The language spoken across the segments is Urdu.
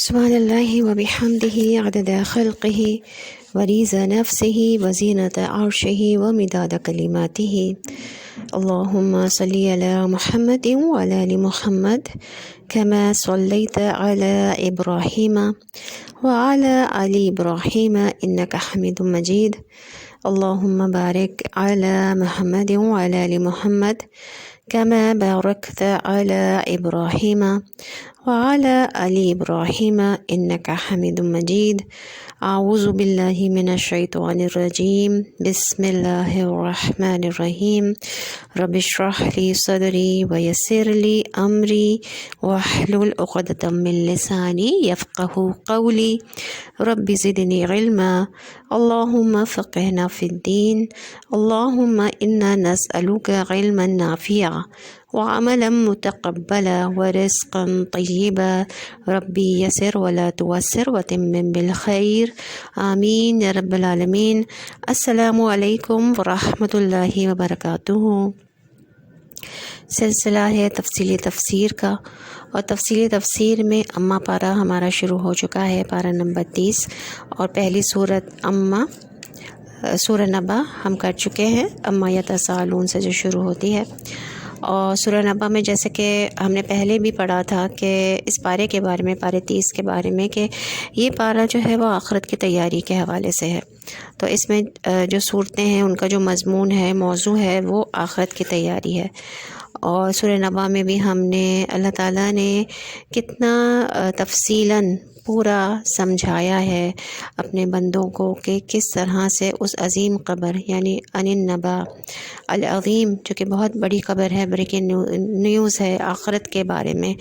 سبحان اللہ و بحمدہ عدد خلقہ ورضا نفسہ وزینۃ عرشہ ومداد کلماتہ۔ اللہم صلی علی محمد وعلی آل محمد کما صلیت علی ابراہیم وعلی آل ابراہیم انک حمید مجید۔ اللہم بارک علی محمد وعلی آل محمد کما بارکت علی ابراہیم وعلی آل ابراہیم انک حمید مجید۔ اعوذ باللہ من الشیطان الرجیم، بسم اللہ الرحمن الرحیم۔ رب اشرح لی صدری ویسر لی امری واحلل عقدۃ من لسانی یفقہوا قولی۔ رب زدنی علما، اللہم فقہنا فی الدین، اللہم انا نسألک علما نافعا وعملا متقبلا ورزقا طیبا۔ ربی یسر ولا تعسر وتمم بالخیر، آمین یا رب العالمین۔ السلام علیکم ورحمۃ اللہ وبرکاتہ۔ سلسلہ ہے تفصیلی تفسیر کا، اور تفصیلی تفسیر میں اماں پارہ ہمارا شروع ہو چکا ہے، پارہ نمبر 30، اور پہلی سورت اماں سورہ نبا ہم کر چکے ہیں، اماں یتساءلون سے جو شروع ہوتی ہے۔ اور سورہ نبا میں جیسے کہ ہم نے پہلے بھی پڑھا تھا کہ اس پارے کے بارے میں، پارے 30 کے بارے میں، کہ یہ پارہ جو ہے وہ آخرت کی تیاری کے حوالے سے ہے۔ تو اس میں جو صورتیں ہیں ان کا جو مضمون ہے، موضوع ہے، وہ آخرت کی تیاری ہے۔ اور سورہ نبا میں بھی ہم نے اللہ تعالیٰ نے کتنا تفصیلاً پورا سمجھایا ہے اپنے بندوں کو کہ کس طرح سے اس عظیم قبر یعنی عن النبا العظیم، جو کہ بہت بڑی قبر ہے، بریکنگ نیوز ہے آخرت کے بارے میں،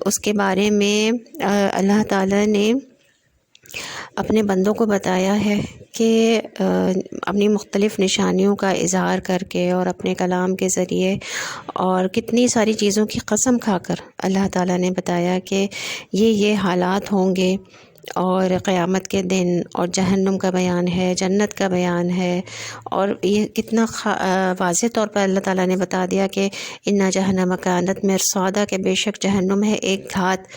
اس کے بارے میں اللہ تعالیٰ نے اپنے بندوں کو بتایا ہے کہ اپنی مختلف نشانیوں کا اظہار کر کے اور اپنے کلام کے ذریعے اور کتنی ساری چیزوں کی قسم کھا کر اللہ تعالیٰ نے بتایا کہ یہ حالات ہوں گے، اور قیامت کے دن، اور جہنم کا بیان ہے، جنت کا بیان ہے، اور یہ کتنا واضح طور پر اللہ تعالیٰ نے بتا دیا کہ اِنَّ جہنم کانت مرصادا، کہ بے شک جہنم ہے ایک گھات،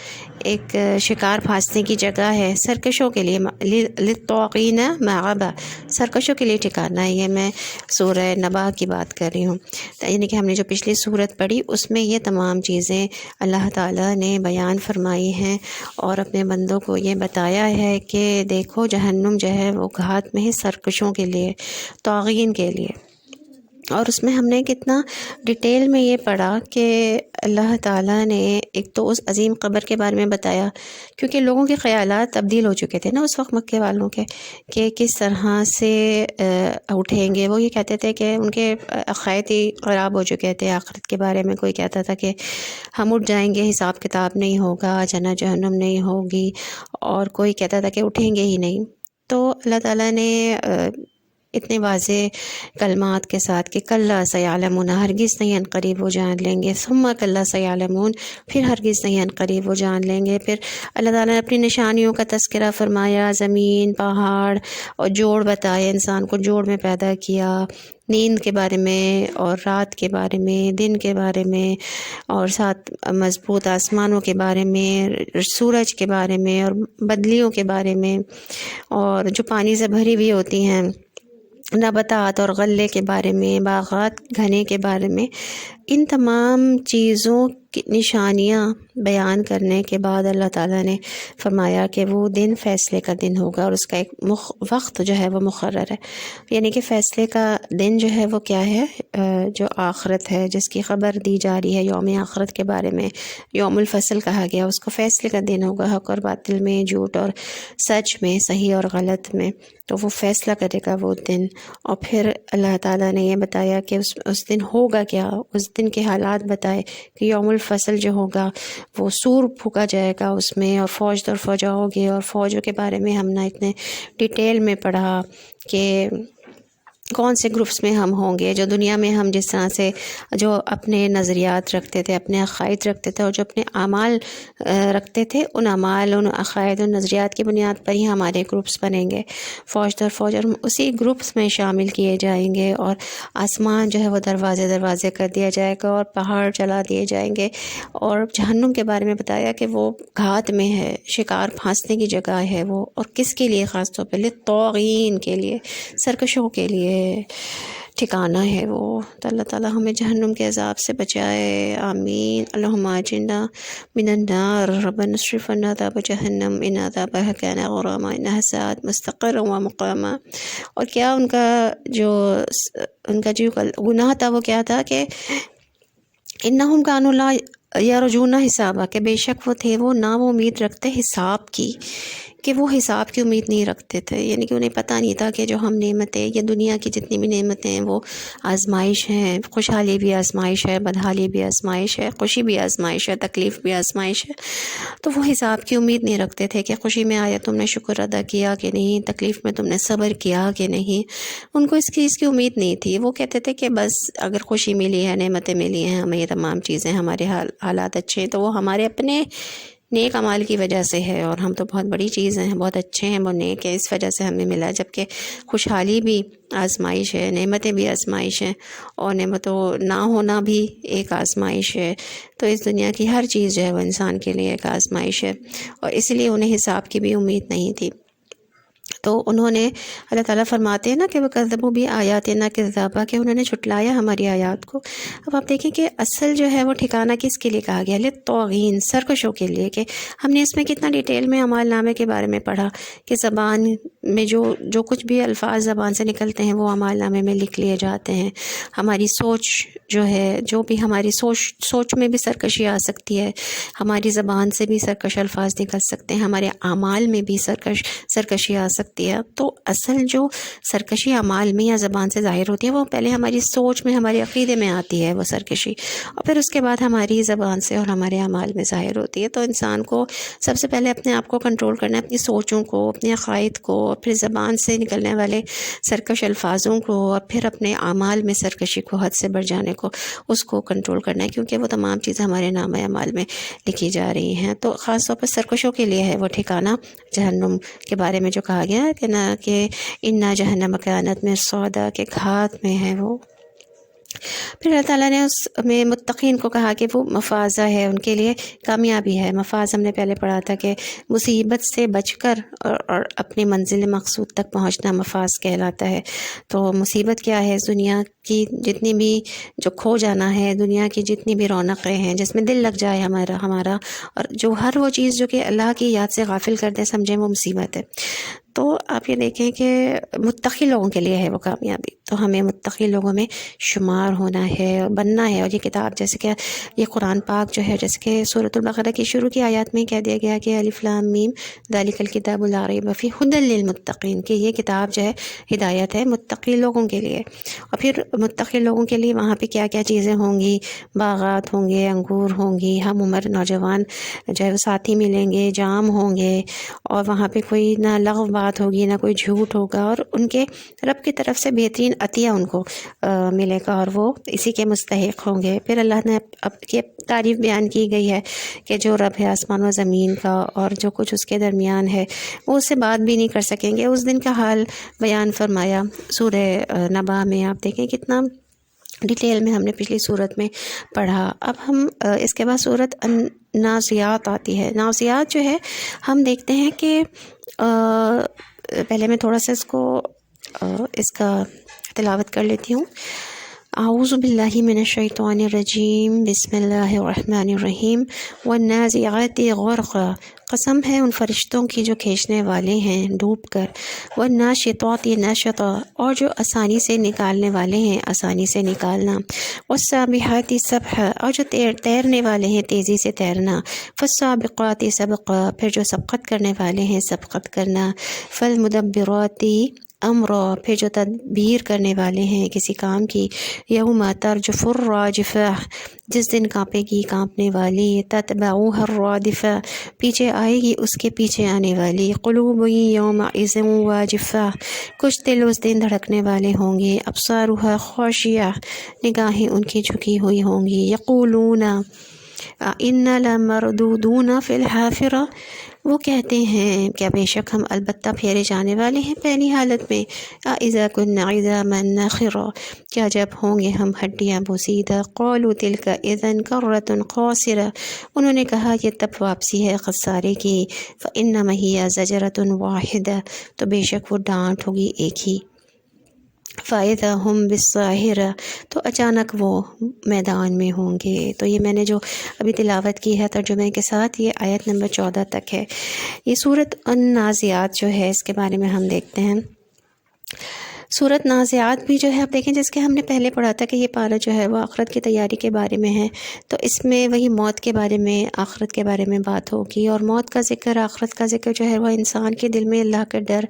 ایک شکار پھانسنے کی جگہ ہے، سرکشوں کے لیے، للطاغین مآبا، سرکشوں کے لیے ٹھکانہ ہے۔ یہ میں سورہ نبا کی بات کر رہی ہوں، یعنی کہ ہم نے جو پچھلی سورت پڑھی اس میں یہ تمام چیزیں اللہ تعالیٰ نے بیان فرمائی ہیں، اور اپنے بندوں کو یہ بتایا ہے کہ دیکھو جہنم جو ہے وہ گھات میں ہے سرکشوں کے لیے، طاغین کے لیے۔ اور اس میں ہم نے کتنا ڈیٹیل میں یہ پڑھا کہ اللہ تعالیٰ نے ایک تو اس عظیم قبر کے بارے میں بتایا، کیونکہ لوگوں کے خیالات تبدیل ہو چکے تھے نا اس وقت مکے والوں کے، کہ کس طرح سے اٹھیں گے۔ وہ یہ کہتے تھے کہ ان کے عقائد ہی خراب ہو چکے تھے آخرت کے بارے میں۔ کوئی کہتا تھا کہ ہم اٹھ جائیں گے، حساب کتاب نہیں ہوگا، جنت جہنم نہیں ہوگی، اور کوئی کہتا تھا کہ اٹھیں گے ہی نہیں۔ تو اللہ تعالیٰ نے اتنے واضح کلمات کے ساتھ کہ کلا سیعلمون، ہرگز نہیں ان قریب وہ جان لیں گے، ثم کلا سیعلمون، پھر ہرگز نہیں ان قریب وہ جان لیں گے۔ پھر اللہ تعالیٰ نے اپنی نشانیوں کا تذکرہ فرمایا، زمین، پہاڑ اور جوڑ بتائے، انسان کو جوڑ میں پیدا کیا، نیند کے بارے میں اور رات کے بارے میں، دن کے بارے میں، اور ساتھ مضبوط آسمانوں کے بارے میں، سورج کے بارے میں، اور بدلیوں کے بارے میں، اور جو پانی سے بھری ہوئی ہوتی ہیں، نباتات اور غلے کے بارے میں، باغات گھنے کے بارے میں۔ ان تمام چیزوں کی نشانیاں بیان کرنے کے بعد اللہ تعالیٰ نے فرمایا کہ وہ دن فیصلے کا دن ہوگا، اور اس کا ایک وقت جو ہے وہ مقرر ہے، یعنی کہ فیصلے کا دن جو ہے وہ کیا ہے، جو آخرت ہے، جس کی خبر دی جا رہی ہے یوم آخرت کے بارے میں، یوم الفصل کہا گیا، اس کو فیصلے کا دن ہوگا، حق اور باطل میں، جھوٹ اور سچ میں، صحیح اور غلط میں، تو وہ فیصلہ کرے گا وہ دن۔ اور پھر اللہ تعالیٰ نے یہ بتایا کہ اس دن ہوگا کیا، اس دن کے حالات بتائے کہ یوم الفصل جو ہوگا وہ سور پھونکا جائے گا اس میں، اور فوج در فوجا ہوگی، اور فوجوں کے بارے میں ہم نے اتنے ڈیٹیل میں پڑھا کہ کون سے گروپس میں ہم ہوں گے. جو دنیا میں ہم جس طرح سے جو اپنے نظریات رکھتے تھے، اپنے عقائد رکھتے تھے، اور جو اپنے اعمال رکھتے تھے، ان اعمال، ان عقائد، ان نظریات کی بنیاد پر ہی ہمارے گروپس بنیں گے، فوج در فوج، اور اسی گروپس میں شامل کیے جائیں گے. اور آسمان جو ہے وہ دروازے دروازے کر دیا جائے گا، اور پہاڑ چلا دیے جائیں گے. اور جہنم کے بارے میں بتایا کہ وہ گھات میں ہے، شکار پھانسنے کی جگہ ہے وہ. اور کس کے لیے؟ خاص طور پہ للطاغین کے لیے، سرکشوں کے لیے ٹھکانہ ہے وہ. تو اللہ تعالیٰ ہمیں جہنم کے عذاب سے بچائے، آمین. اللہم اجرنا من النار، ربنا اصرف عنا عذاب جہنم ان عذابها کان غراما انها ساءت مستقرا ومقاما. اور کیا ان کا جو گناہ تھا وہ کیا تھا کہ انہم کانوا لا یرجون حسابا، کہ بے شک وہ تھے وہ نہ وہ امید رکھتے حساب کی، کہ وہ حساب کی امید نہیں رکھتے تھے. یعنی کہ انہیں پتہ نہیں تھا کہ جو ہم نعمتیں، یہ دنیا کی جتنی بھی نعمتیں ہیں وہ آزمائش ہیں. خوشحالی بھی آزمائش ہے، بدحالی بھی آزمائش ہے، خوشی بھی آزمائش ہے، تکلیف بھی آزمائش ہے. تو وہ حساب کی امید نہیں رکھتے تھے کہ خوشی میں آیا تم نے شکر ادا کیا کہ نہیں، تکلیف میں تم نے صبر کیا کہ نہیں. ان کو اس چیز کی امید نہیں تھی. وہ کہتے تھے کہ بس اگر خوشی ملی ہے، نعمتیں ملی ہیں ہمیں، یہ تمام چیزیں، ہمارے حالات اچھے ہیں، تو وہ ہمارے اپنے نیک اعمال کی وجہ سے ہے، اور ہم تو بہت بڑی چیز ہیں، بہت اچھے ہیں، وہ نیک ہے، اس وجہ سے ہمیں ملا. جبکہ خوشحالی بھی آزمائش ہے، نعمتیں بھی آزمائش ہیں، اور نعمتوں نہ ہونا بھی ایک آزمائش ہے. تو اس دنیا کی ہر چیز جو ہے وہ انسان کے لیے ایک آزمائش ہے، اور اس لیے انہیں حساب کی بھی امید نہیں تھی. تو انہوں نے، اللہ تعالیٰ فرماتے ہیں نا کہ وہ کذبوا بآیاتنا کذابا، کہ انہوں نے جھٹلایا ہماری آیات کو. اب آپ دیکھیں کہ اصل جو ہے وہ ٹھکانہ کس کے لیے کہا گیا؟ للطاغین، سرکشوں کے لیے. کہ ہم نے اس میں کتنا ڈیٹیل میں اعمال نامے کے بارے میں پڑھا کہ زبان میں جو کچھ بھی الفاظ زبان سے نکلتے ہیں وہ اعمال نامے میں لکھ لیے جاتے ہیں. ہماری سوچ جو ہے، جو بھی ہماری سوچ میں بھی سرکشی آ سکتی ہے، ہماری زبان سے بھی سرکش الفاظ نکل سکتے ہیں، ہمارے اعمال میں بھی سرکشی آ سکتی ہے. تو اصل جو سرکشی اعمال میں یا زبان سے ظاہر ہوتی ہے وہ پہلے ہماری سوچ میں، ہمارے عقیدے میں آتی ہے وہ سرکشی، اور پھر اس کے بعد ہماری زبان سے اور ہمارے اعمال میں ظاہر ہوتی ہے. تو انسان کو سب سے پہلے اپنے آپ کو کنٹرول کرنا ہے، اپنی سوچوں کو، اپنے عقائد کو، اور پھر زبان سے نکلنے والے سرکش الفاظوں کو، اور پھر اپنے اعمال میں سرکشی کو، حد سے بڑھ جانے کو، اس کو کنٹرول کرنا ہے، کیونکہ وہ تمام چیزیں ہمارے نامہ اعمال میں لکھی جا رہی ہیں. تو خاص طور پر سرکشوں کے لیے ہے وہ ٹھکانہ جہنم کے بارے میں جو کہا گیا ہے کہ انا جہنم کانت مرصادا، کہ گھات میں ہے وہ. پھر اللہ تعالیٰ نے اس میں متقین کو کہا کہ وہ مفازہ ہے، ان کے لیے کامیابی ہے. مفاز ہم نے پہلے پڑھا تھا کہ مصیبت سے بچ کر اور اپنی منزل مقصود تک پہنچنا مفاز کہلاتا ہے. تو مصیبت کیا ہے؟ اس دنیا کی جتنی بھی جو کھو جانا ہے، دنیا کی جتنی بھی رونقیں ہیں، جس میں دل لگ جائے ہمارا، اور جو ہر وہ چیز جو کہ اللہ کی یاد سے غافل کر دے، سمجھیں وہ مصیبت ہے. تو آپ یہ دیکھیں کہ متقی لوگوں کے لیے ہے وہ کامیابی. تو ہمیں متقی لوگوں میں شمار ہونا ہے، بننا ہے. اور یہ کتاب، جیسے کہ یہ قرآن پاک جو ہے، جیسے کہ سورۃ البقرہ کی شروع کی آیات میں کہہ دیا گیا کہ الف لام میم ذالک الکتاب لا ریب فیہ ھدی للمتقین، کہ یہ کتاب جو ہے ہدایت ہے متقی لوگوں کے لیے. اور پھر متقی لوگوں کے لیے وہاں پہ کیا کیا چیزیں ہوں گی؟ باغات ہوں گے، انگور ہوں گی، ہم عمر نوجوان جو ہے وہ ساتھی ملیں گے، جام ہوں گے، اور وہاں پہ کوئی نہ لغو بات ہوگی، نہ کوئی جھوٹ ہوگا، اور ان کے رب کی طرف سے بہترین عطیہ ان کو ملے گا، اور وہ اسی کے مستحق ہوں گے. پھر اللہ نے اب کی تعریف بیان کی گئی ہے کہ جو رب ہے آسمان و زمین کا اور جو کچھ اس کے درمیان ہے، وہ اس سے بات بھی نہیں کر سکیں گے. اس دن کا حال بیان فرمایا سورہ نبا میں. آپ دیکھیں کتنا ڈیٹیل میں ہم نے پچھلی صورت میں پڑھا. اب ہم اس کے بعد صورت نازعات آتی ہے. نازعات جو ہے ہم دیکھتے ہیں کہ پہلے میں تھوڑا سا اس کا تلاوت کر لیتی ہوں. اعوذ باللہ من الشیطان الرجیم، بسم اللہ الرحمن الرحیم. والنازعات غرقا، قسم ہے ان فرشتوں کی جو کھینچنے والے ہیں ڈوب کر. والناشطات نشطا، اور جو آسانی سے نکالنے والے ہیں آسانی سے نکالنا. والسابحات سبحا، اور جو تیرنے والے ہیں تیزی سے تیرنا. فالسابقات سبقا، پھر جو سبقت کرنے والے ہیں سبقت کرنا. فالمدبرات امرا پھر جو تدبیر کرنے والے ہیں کسی کام کی، یوم ترجف الراجفہ جس دن کانپے گی کانپنے والی، تتبعوها الرادفہ پیچھے آئے گی اس کے پیچھے آنے والی، قلوب یومئذ واجفہ کچھ دل اس دن دھڑکنے والے ہوں گے، ابصارها خاشعہ نگاہیں ان کی جھکی ہوئی ہوں گی، یقولون انا لمردودون فی الحافرہ وہ کہتے ہیں کیا بے شک ہم البتہ پھیرے جانے والے ہیں پہلی حالت میں، اذا كنا عظاما نخرہ کیا جب ہوں گے ہم ہڈیاں بوسیدہ، قالوا تلک اذا کرۃ خاسرہ انہوں نے کہا یہ تب واپسی ہے خسارے کی، فانما ہی زجرۃ واحدہ تو بے شک وہ ڈانٹ ہوگی ایک ہی، فائدہ ہم بالساہرہ تو اچانک وہ میدان میں ہوں گے۔ تو یہ میں نے جو ابھی تلاوت کی ہے ترجمے کے ساتھ، یہ آیت نمبر 14 تک ہے۔ یہ سورۃ النازعات جو ہے اس کے بارے میں ہم دیکھتے ہیں۔ سورۃ نازعات بھی جو ہے آپ دیکھیں جس کے ہم نے پہلے پڑھا تھا کہ یہ پارہ جو ہے وہ آخرت کی تیاری کے بارے میں ہے، تو اس میں وہی موت کے بارے میں آخرت کے بارے میں بات ہوگی، اور موت کا ذکر آخرت کا ذکر جو ہے وہ انسان کے دل میں اللہ کا ڈر،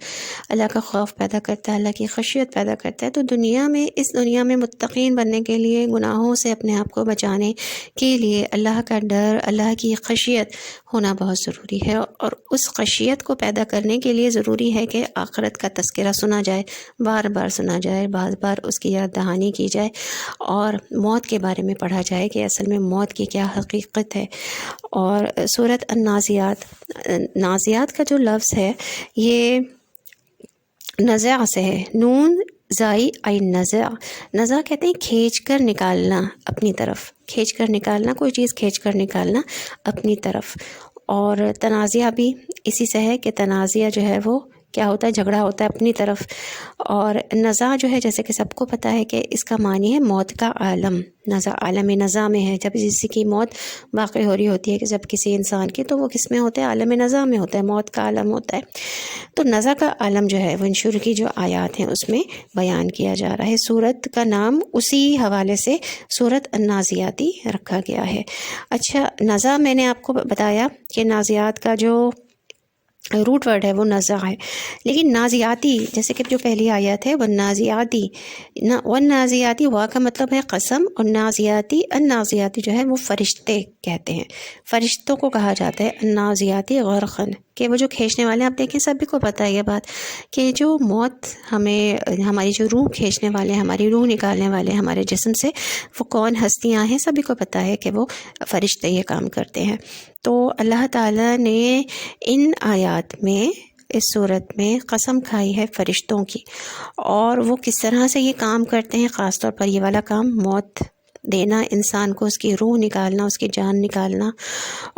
اللہ کا خوف پیدا کرتا ہے، اللہ کی خشیت پیدا کرتا ہے۔ تو اس دنیا میں متقین بننے کے لیے، گناہوں سے اپنے آپ کو بچانے کے لیے اللہ کا ڈر، اللہ کی خشیت ہونا بہت ضروری ہے، اور اس خشیت کو پیدا کرنے کے لیے ضروری ہے کہ آخرت کا تذکرہ سنا جائے، بار بار سنا جائے، بار بار اس کی یاد دہانی کی جائے، اور موت کے بارے میں پڑھا جائے کہ اصل میں موت کی کیا حقیقت ہے۔ اور سورۃ النازعات، نازعات کا جو لفظ ہے یہ نزع سے ہے، نون زائی عین نزع، نزع کہتے ہیں کھینچ کر نکالنا اپنی طرف، کھینچ کر نکالنا، کوئی چیز کھینچ کر نکالنا اپنی طرف۔ اور تنازعہ بھی اسی سے ہے کہ تنازعہ جو ہے وہ کیا ہوتا ہے، جھگڑا ہوتا ہے اپنی طرف۔ اور نزع جو ہے جیسے کہ سب کو پتہ ہے کہ اس کا معنی ہے موت کا عالم، نزع عالم نزع میں ہے، جب کسی کی موت واقع ہو رہی ہوتی ہے کہ جب کسی انسان کی، تو وہ کس میں ہوتا ہے، عالم نزع میں ہوتا ہے، موت کا عالم ہوتا ہے۔ تو نزع کا عالم جو ہے وہ ان شروع کی جو آیات ہیں اس میں بیان کیا جا رہا ہے۔ سورت کا نام اسی حوالے سے سورۃ النازعاتی رکھا گیا ہے۔ اچھا، نزع میں نے آپ کو بتایا کہ نازعات کا جو روٹ ورڈ ہے وہ نزع ہے، لیکن نازعاتی جیسے کہ جو پہلی آیت ہے والنازعاتی، والنازعاتی وا کا مطلب ہے قسم، اور نازعاتی النازعاتی جو ہے وہ فرشتے کہتے ہیں، فرشتوں کو کہا جاتا ہے النازعاتی غرقاً، کہ وہ جو کھینچنے والے، آپ دیکھیں سبھی کو پتہ ہے یہ بات کہ جو موت ہماری جو روح کھینچنے والے، ہماری روح نکالنے والے ہمارے جسم سے، وہ کون ہستیاں ہیں، سبھی کو پتہ ہے کہ وہ فرشتے یہ کام کرتے ہیں۔ تو اللہ تعالیٰ نے ان آیات میں، اس صورت میں قسم کھائی ہے فرشتوں کی، اور وہ کس طرح سے یہ کام کرتے ہیں، خاص طور پر یہ والا کام، موت دینا انسان کو، اس کی روح نکالنا، اس کی جان نکالنا،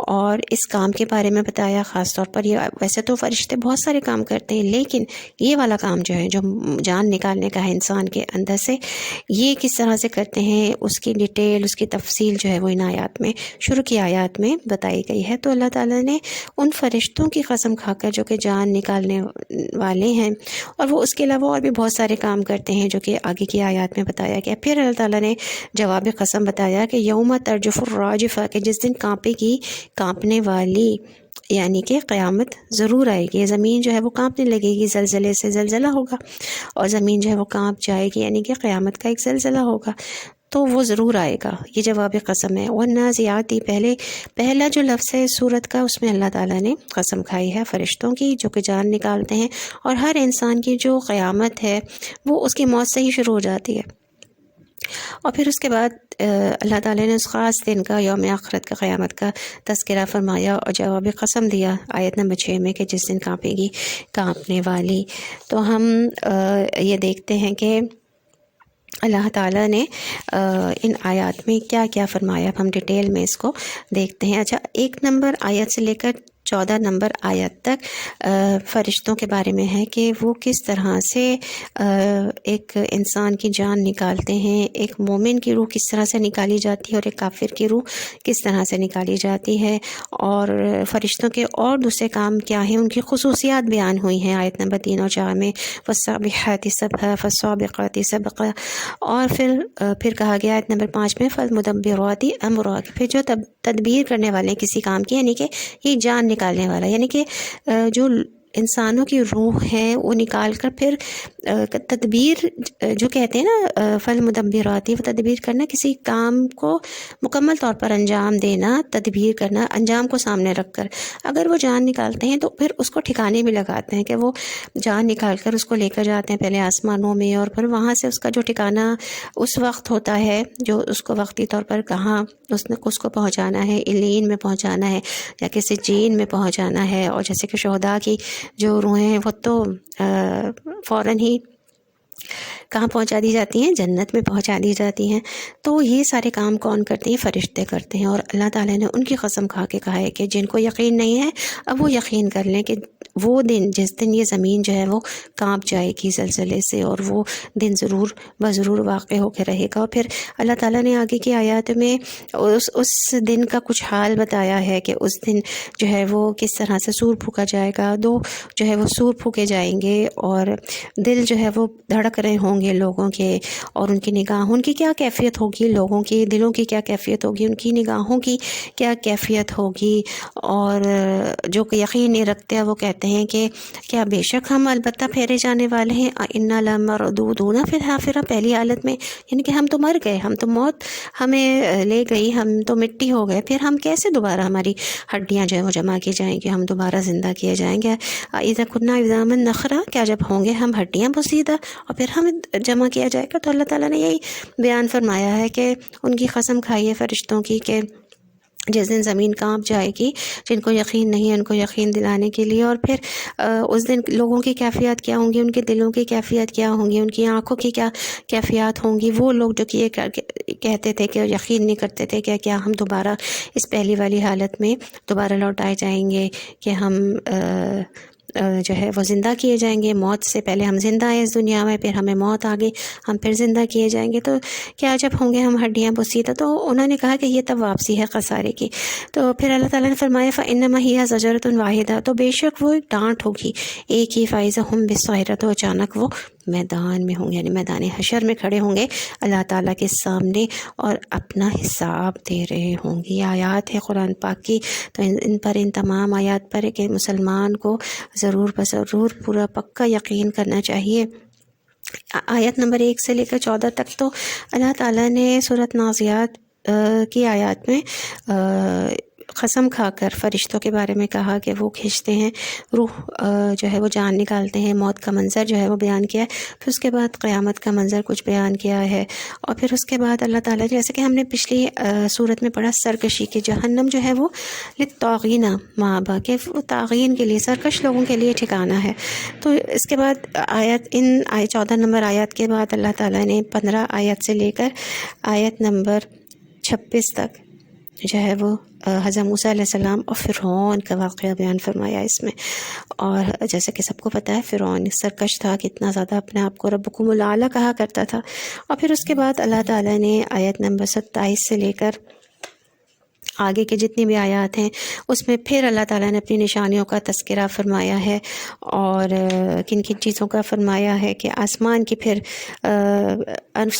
اور اس کام کے بارے میں بتایا خاص طور پر۔ یہ ویسے تو فرشتے بہت سارے کام کرتے ہیں، لیکن یہ والا کام جو ہے، جو جان نکالنے کا ہے انسان کے اندر سے، یہ کس طرح سے کرتے ہیں، اس کی ڈیٹیل، اس کی تفصیل جو ہے وہ ان آیات میں، شروع کی آیات میں بتائی گئی ہے۔ تو اللہ تعالیٰ نے ان فرشتوں کی قسم کھا کر جو کہ جان نکالنے والے ہیں، اور وہ اس کے علاوہ اور بھی بہت سارے کام کرتے ہیں جو کہ آگے کی آیات میں بتایا گیا۔ پھر اللہ تعالیٰ نے جواب قسم بتایا کہ یوم ترجف الراجفہ، کہ جس دن کانپے گی کانپنے والی، یعنی کہ قیامت ضرور آئے گی، زمین جو ہے وہ کانپنے لگے گی، زلزلے سے زلزلہ ہوگا، اور زمین جو ہے وہ کانپ جائے گی، یعنی کہ قیامت کا ایک زلزلہ ہوگا، تو وہ ضرور آئے گا، یہ جواب قسم ہے۔ والنازعاتی، پہلا جو لفظ ہے سورت کا، اس میں اللہ تعالیٰ نے قسم کھائی ہے فرشتوں کی جو کہ جان نکالتے ہیں، اور ہر انسان کی جو قیامت ہے وہ اس کی موت سے ہی شروع ہو جاتی ہے۔ اور پھر اس کے بعد اللہ تعالیٰ نے اس خاص دن کا، یوم آخرت کا، قیامت کا تذکرہ فرمایا اور جواب قسم دیا آیت نمبر 6 میں کہ جس دن کانپے گی کانپنے والی۔ تو ہم یہ دیکھتے ہیں کہ اللہ تعالیٰ نے ان آیات میں کیا کیا فرمایا، ہم ڈیٹیل میں اس کو دیکھتے ہیں۔ اچھا، 1 نمبر آیت سے لے کر 14 نمبر آیت تک فرشتوں کے بارے میں ہے کہ وہ کس طرح سے ایک انسان کی جان نکالتے ہیں، ایک مومن کی روح کس طرح سے نکالی جاتی ہے اور ایک کافر کی روح کس طرح سے نکالی جاتی ہے، اور فرشتوں کے اور دوسرے کام کیا ہیں، ان کی خصوصیات بیان ہوئی ہیں آیت نمبر 3 اور 4 میں، والسابحات سبحا فالسابقات سبقا، اور پھر کہا گیا آیت نمبر 5 میں فالمدبرات امرا، پھر جو تدبیر کرنے والے کسی کام کی، یعنی کہ یہ جان نکالنے والا، یعنی کہ جو انسانوں کی روح ہے وہ نکال کر پھر تدبیر جو کہتے ہیں نا فالمدبرات، وہ تدبیر کرنا، کسی کام کو مکمل طور پر انجام دینا، تدبیر کرنا انجام کو سامنے رکھ کر. اگر وہ جان نکالتے ہیں تو پھر اس کو ٹھکانے بھی لگاتے ہیں کہ وہ جان نکال کر اس کو لے کر جاتے ہیں پہلے آسمانوں میں، اور پھر وہاں سے اس کا جو ٹھکانہ اس وقت ہوتا ہے جو اس کو وقتی طور پر کہاں اس کو پہنچانا ہے، علین میں پہنچانا ہے یا کسی چین میں پہنچانا ہے. اور جیسے کہ شہداء کی جو روحیں ہیں وہ تو فوراً ہی کہاں پہنچا دی جاتی ہیں؟ جنت میں پہنچا دی جاتی ہیں. تو یہ سارے کام کون کرتے ہیں؟ فرشتے کرتے ہیں. اور اللہ تعالیٰ نے ان کی قسم کھا کے کہا ہے کہ جن کو یقین نہیں ہے اب وہ یقین کر لیں کہ وہ دن، جس دن یہ زمین جو ہے وہ کانپ جائے گی زلزلے سے، اور وہ دن ضرور بضرور واقع ہو کے رہے گا. اور پھر اللہ تعالیٰ نے آگے کی آیات میں اس دن کا کچھ حال بتایا ہے کہ اس دن جو ہے وہ کس طرح سے سور پھونکا جائے گا. دو جو ہے وہ سور پھونکے جائیں گے اور دل جو ہے وہ دھڑک رہے ہوں گے لوگوں کے، اور ان کی نگاہوں کی کیا کیفیت ہوگی، لوگوں کے دلوں کی کیا کیفیت ہوگی، ان کی نگاہوں کی کیا کیفیت ہوگی. اور جو کہ یقین نہیں رکھتے وہ کہتے ہیں کہ کیا بے شک ہم البتہ پھیرے جانے والے ہیں، انا لمردودون فی الحافرہ، پہلی حالت میں، یعنی کہ ہم تو مر گئے، ہم تو موت ہمیں لے گئی، ہم تو مٹی ہو گئے، پھر ہم کیسے دوبارہ ہماری ہڈیاں جو ہے وہ جمع کی جائیں گی، ہم دوبارہ زندہ کیے جائیں گے. اذا کنا عظاما نخرا، کیا جب ہوں گے ہم ہڈیاں بوسیدہ اور پھر ہم جمع کیا جائے گا. تو اللہ تعالیٰ نے یہی بیان فرمایا ہے کہ ان کی قسم کھائی ہے فرشتوں کی کہ جس دن زمین کانپ جائے گی، جن کو یقین نہیں ہے ان کو یقین دلانے کے لیے. اور پھر اس دن لوگوں کی کیفیات کیا ہوں گی، ان کے دلوں کی کیفیت کیا ہوں گی، ان کی آنکھوں کی کیا کیفیات ہوں گی. وہ لوگ جو کہ یہ کہتے تھے کہ یقین نہیں کرتے تھے کہ کیا ہم دوبارہ اس پہلی والی حالت میں دوبارہ لوٹائے جائیں گے، کہ ہم جو ہے وہ زندہ کیے جائیں گے. موت سے پہلے ہم زندہ ہیں اس دنیا میں، پھر ہمیں موت آ گئی، ہم پھر زندہ کیے جائیں گے. تو کیا جب ہوں گے ہم ہڈیاں بوسیدہ؟ تو انہوں نے کہا کہ یہ تب واپسی ہے خسارے کی. تو پھر اللہ تعالیٰ نے فرمایا فإنما هي زجرۃ واحدہ، تو بے شک وہ ایک ڈانٹ ہوگی ایک ہی، فإذا هم بالصاعقۃ، تو اچانک وہ میدان میں ہوں گے، یعنی میدان حشر میں کھڑے ہوں گے اللہ تعالیٰ کے سامنے اور اپنا حساب دے رہے ہوں گے. یہ آیات ہے قرآن پاک کی. تو ان تمام آیات پر ہے کہ مسلمان کو ضرور بضرور پورا پکا یقین کرنا چاہیے. آیت نمبر 1 سے لے کر 14 تک تو اللہ تعالیٰ نے سورۃ نازعات کی آیات میں قسم کھا کر فرشتوں کے بارے میں کہا کہ وہ کھینچتے ہیں روح، جو ہے وہ جان نکالتے ہیں. موت کا منظر جو ہے وہ بیان کیا ہے. پھر اس کے بعد قیامت کا منظر کچھ بیان کیا ہے. اور پھر اس کے بعد اللہ تعالیٰ، جیسے کہ ہم نے پچھلی صورت میں پڑھا، سرکشی کی جہنم جو ہے وہ للطاغین مآبا، کہ وہ طاغین کے لیے، سرکش لوگوں کے لیے ٹھکانہ ہے. تو اس کے بعد آیت 14 نمبر آیات کے بعد اللہ تعالیٰ نے 15 آیت سے لے کر آیت نمبر 26 تک جو ہے وہ حضرت موسیٰ علیہ السلام اور فرعون کا واقعہ بیان فرمایا اس میں. اور جیسے کہ سب کو پتہ ہے فرعون سرکش تھا، کتنا زیادہ اپنے آپ کو ربکم الاعلیٰ کہا کرتا تھا. اور پھر اس کے بعد اللہ تعالیٰ نے آیت نمبر 27 سے لے کر آگے کے جتنی بھی آیات ہیں اس میں پھر اللہ تعالیٰ نے اپنی نشانیوں کا تذکرہ فرمایا ہے، اور کن کن چیزوں کا فرمایا ہے کہ آسمان کی، پھر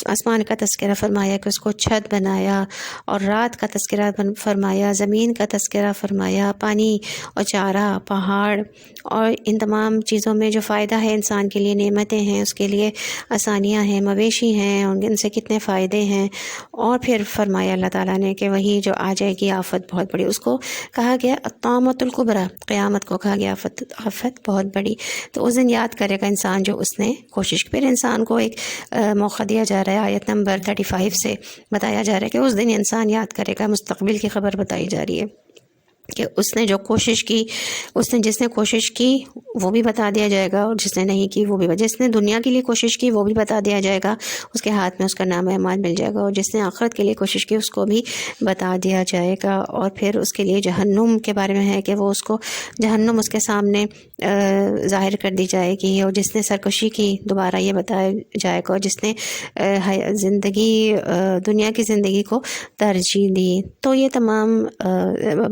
آسمان کا تذکرہ فرمایا کہ اس کو چھت بنایا، اور رات کا تذکرہ فرمایا، زمین کا تذکرہ فرمایا، پانی اور چارہ، پہاڑ، اور ان تمام چیزوں میں جو فائدہ ہے انسان کے لیے، نعمتیں ہیں، اس کے لیے آسانیاں ہیں، مویشی ہیں، ان سے کتنے فائدے ہیں. اور پھر فرمایا اللہ تعالیٰ نے کہ وہی جو آ جائے گی آفت بہت بڑی، اس کو کہا گیا الطامۃ الکبریٰ، قیامت کو کہا گیا آفت بہت بڑی. تو اس دن یاد کرے گا انسان جو اس نے کوشش کی. پھر انسان کو ایک موقع دیا جا رہا ہے، آیت نمبر 35 سے بتایا جا رہا ہے کہ اس دن انسان یاد کرے گا. مستقبل کی خبر بتائی جا رہی ہے کہ اس نے جو کوشش کی، جس نے کوشش کی وہ بھی بتا دیا جائے گا، اور جس نے نہیں کی وہ بھی، جس نے دنیا کے لیے کوشش کی وہ بھی بتا دیا جائے گا، اس کے ہاتھ میں اس کا نام اعمال مل جائے گا. اور جس نے آخرت کے لیے کوشش کی اس کو بھی بتا دیا جائے گا. اور پھر اس کے لیے جہنم کے بارے میں ہے کہ وہ اس کو جہنم اس کے سامنے ظاہر کر دی جائے گی. اور جس نے سرکشی کی دوبارہ یہ بتایا جائے گا، اور جس نے دنیا کی زندگی کو ترجیح دی. تو یہ تمام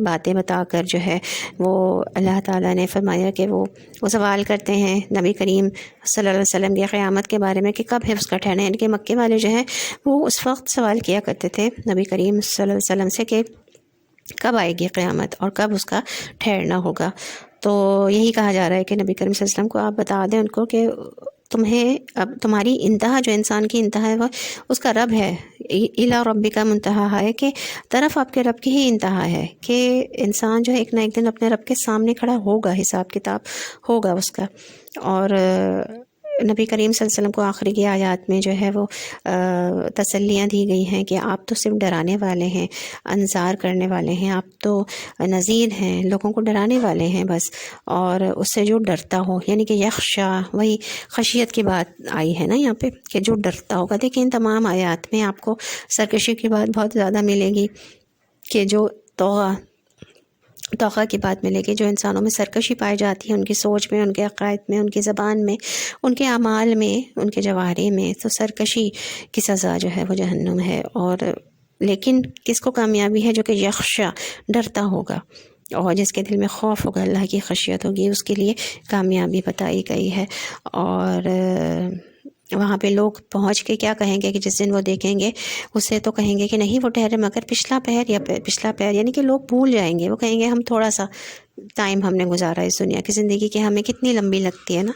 باتیں بتا کر جو ہے وہ اللہ تعالیٰ نے فرمایا کہ وہ سوال کرتے ہیں نبی کریم صلی اللہ علیہ وسلم کی قیامت کے بارے میں کہ کب ہے اس کا ٹھہرنا. یعنی کہ مکے والے جو ہیں وہ اس وقت سوال کیا کرتے تھے نبی کریم صلی اللہ علیہ وسلم سے کہ کب آئے گی قیامت اور کب اس کا ٹھہرنا ہوگا. تو یہی کہا جا رہا ہے کہ نبی کریم صلی اللہ علیہ وسلم کو آپ بتا دیں ان کو کہ تمہیں اب تمہاری انتہا جو انسان کی انتہا ہے وہ اس کا رب ہے، الی ربک منتہا ہے، کہ طرف آپ کے رب کی ہی انتہا ہے، کہ انسان جو ہے ایک نہ ایک دن اپنے رب کے سامنے کھڑا ہوگا، حساب کتاب ہوگا اس کا۔ اور نبی کریم صلی اللہ علیہ وسلم کو آخری کی آیات میں جو ہے وہ تسلیاں دی گئی ہیں کہ آپ تو صرف ڈرانے والے ہیں، انذار کرنے والے ہیں، آپ تو نذیر ہیں، لوگوں کو ڈرانے والے ہیں بس، اور اس سے جو ڈرتا ہو، یعنی کہ یخشا، وہی خشیت کی بات آئی ہے نا یہاں پہ کہ جو ڈرتا ہوگا۔ دیکھیں ان تمام آیات میں آپ کو سرکشی کی بات بہت زیادہ ملے گی، کہ جو توقع کی بات ملے گی، جو انسانوں میں سرکشی پائی جاتی ہے، ان کی سوچ میں، ان کے عقائد میں، ان کی زبان میں، ان کے اعمال میں، ان کے جوارے میں، تو سرکشی کی سزا جو ہے وہ جہنم ہے۔ اور لیکن کس کو کامیابی ہے؟ جو کہ یخشا، ڈرتا ہوگا، اور جس کے دل میں خوف ہوگا، اللہ کی خشیت ہوگی، اس کے لیے کامیابی بتائی گئی ہے۔ اور وہاں پہ لوگ پہنچ کے کیا کہیں گے کہ جس دن وہ دیکھیں گے اسے تو کہیں گے کہ نہیں وہ ٹھہرے مگر پچھلا پہر یا پچھلا پہر، یعنی کہ لوگ بھول جائیں گے، وہ کہیں گے ہم تھوڑا سا ٹائم ہم نے گزارا اس دنیا کی زندگی کہ ہمیں کتنی لمبی لگتی ہے نا۔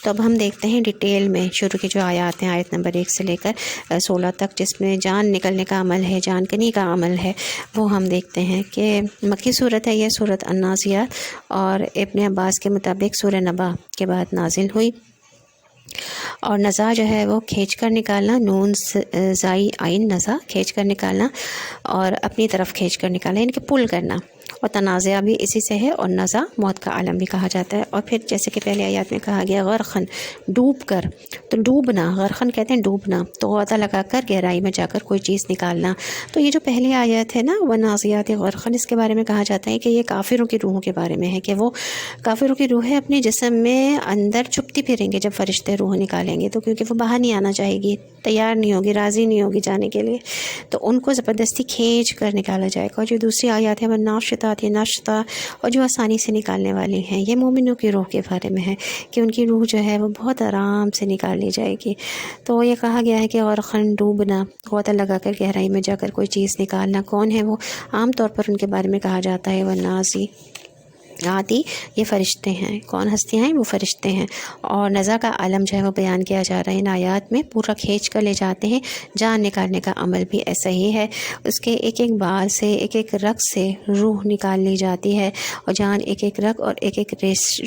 تو اب ہم دیکھتے ہیں ڈیٹیل میں شروع کی جو آیات ہیں، آیت نمبر 1 سے لے کر 16 تک، جس میں جان نکلنے کا عمل ہے، جان کنی کا عمل ہے، وہ ہم دیکھتے ہیں کہ مکی صورت ہے یہ صورت النازعات، اور ابن عباس کے مطابق سورہ نبا کے بعد نازل ہوئی۔ اور نزا جو ہے وہ کھینچ کر نکالنا، نون زائی آئین، نزا کھینچ کر نکالنا، اور اپنی طرف کھینچ کر نکالنا، یعنی کہ پل کرنا، اور تنازعہ بھی اسی سے ہے، اور نزا موت کا عالم بھی کہا جاتا ہے۔ اور پھر جیسے کہ پہلے آیات میں کہا گیا غرقن، ڈوب کر، تو ڈوبنا، غرقن کہتے ہیں ڈوبنا، تو غوطہ لگا کر گہرائی میں جا کر کوئی چیز نکالنا۔ تو یہ جو پہلی آیت ہے نا والنازعات غرقن، اس کے بارے میں کہا جاتا ہے کہ یہ کافروں کی روحوں کے بارے میں ہے، کہ وہ کافروں کی روحیں اپنے جسم میں اندر چھپتی پھریں گے جب فرشتے روح نکالیں گے، تو کیونکہ وہ باہر نہیں آنا چاہے گی، تیار نہیں ہوگی، راضی نہیں ہوگی جانے کے لیے، تو ان کو زبردستی کھینچ کر نکالا جائے گا۔ اور جو دوسری آیات ہے وہ ناشطات، یہ ناشطہ، اور جو آسانی سے نکالنے والی ہیں، یہ مومنوں کی روح کے بارے میں ہے کہ ان کی روح جو ہے وہ بہت آرام سے نکالی جائے گی۔ تو یہ کہا گیا ہے کہ غرقن، ڈوبنا، غوطہ لگا کر گہرائی میں جا کر کوئی چیز نکالنا۔ کون ہے وہ؟ عام طور پر ان کے بارے میں کہا جاتا ہے وہ نازی آتی، یہ فرشتے ہیں۔ کون ہستیاں ہیں؟ وہ فرشتے ہیں۔ اور نزا کا عالم جو ہے وہ بیان کیا جا رہا ہے ان آیات میں، پورا کھینچ کر لے جاتے ہیں۔ جان نکالنے کا عمل بھی ایسا ہی ہے، اس کے ایک ایک بال سے، ایک ایک رگ سے روح نکال لی جاتی ہے، اور جان ایک ایک رگ اور ایک ایک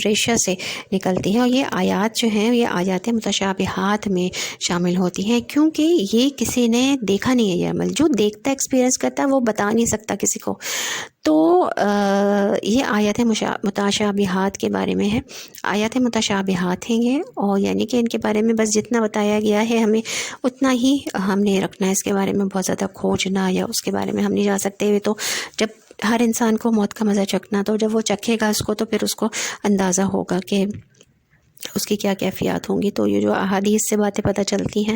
ریشہ سے نکلتی ہے۔ اور یہ آیات جو ہیں، یہ آیات متشابہات میں شامل ہوتی ہیں، کیونکہ یہ کسی نے دیکھا نہیں ہے یہ عمل۔ جو دیکھتا ہے، ایکسپیرئنس کرتا ہے، وہ بتا نہیں سکتا کسی کو۔ تو یہ آیات متشابہات کے بارے میں ہے، آیات متشابہات ہیں یہ، اور یعنی کہ ان کے بارے میں بس جتنا بتایا گیا ہے ہمیں اتنا ہی ہم نے رکھنا ہے، اس کے بارے میں بہت زیادہ کھوجنا یا اس کے بارے میں ہم نہیں جا سکتے ہوئے۔ تو جب ہر انسان کو موت کا مزہ چکھنا، تو جب وہ چکھے گا اس کو، تو پھر اس کو اندازہ ہوگا کہ اس کی کیا کیفیات ہوں گی۔ تو یہ جو احادیث سے باتیں پتہ چلتی ہیں،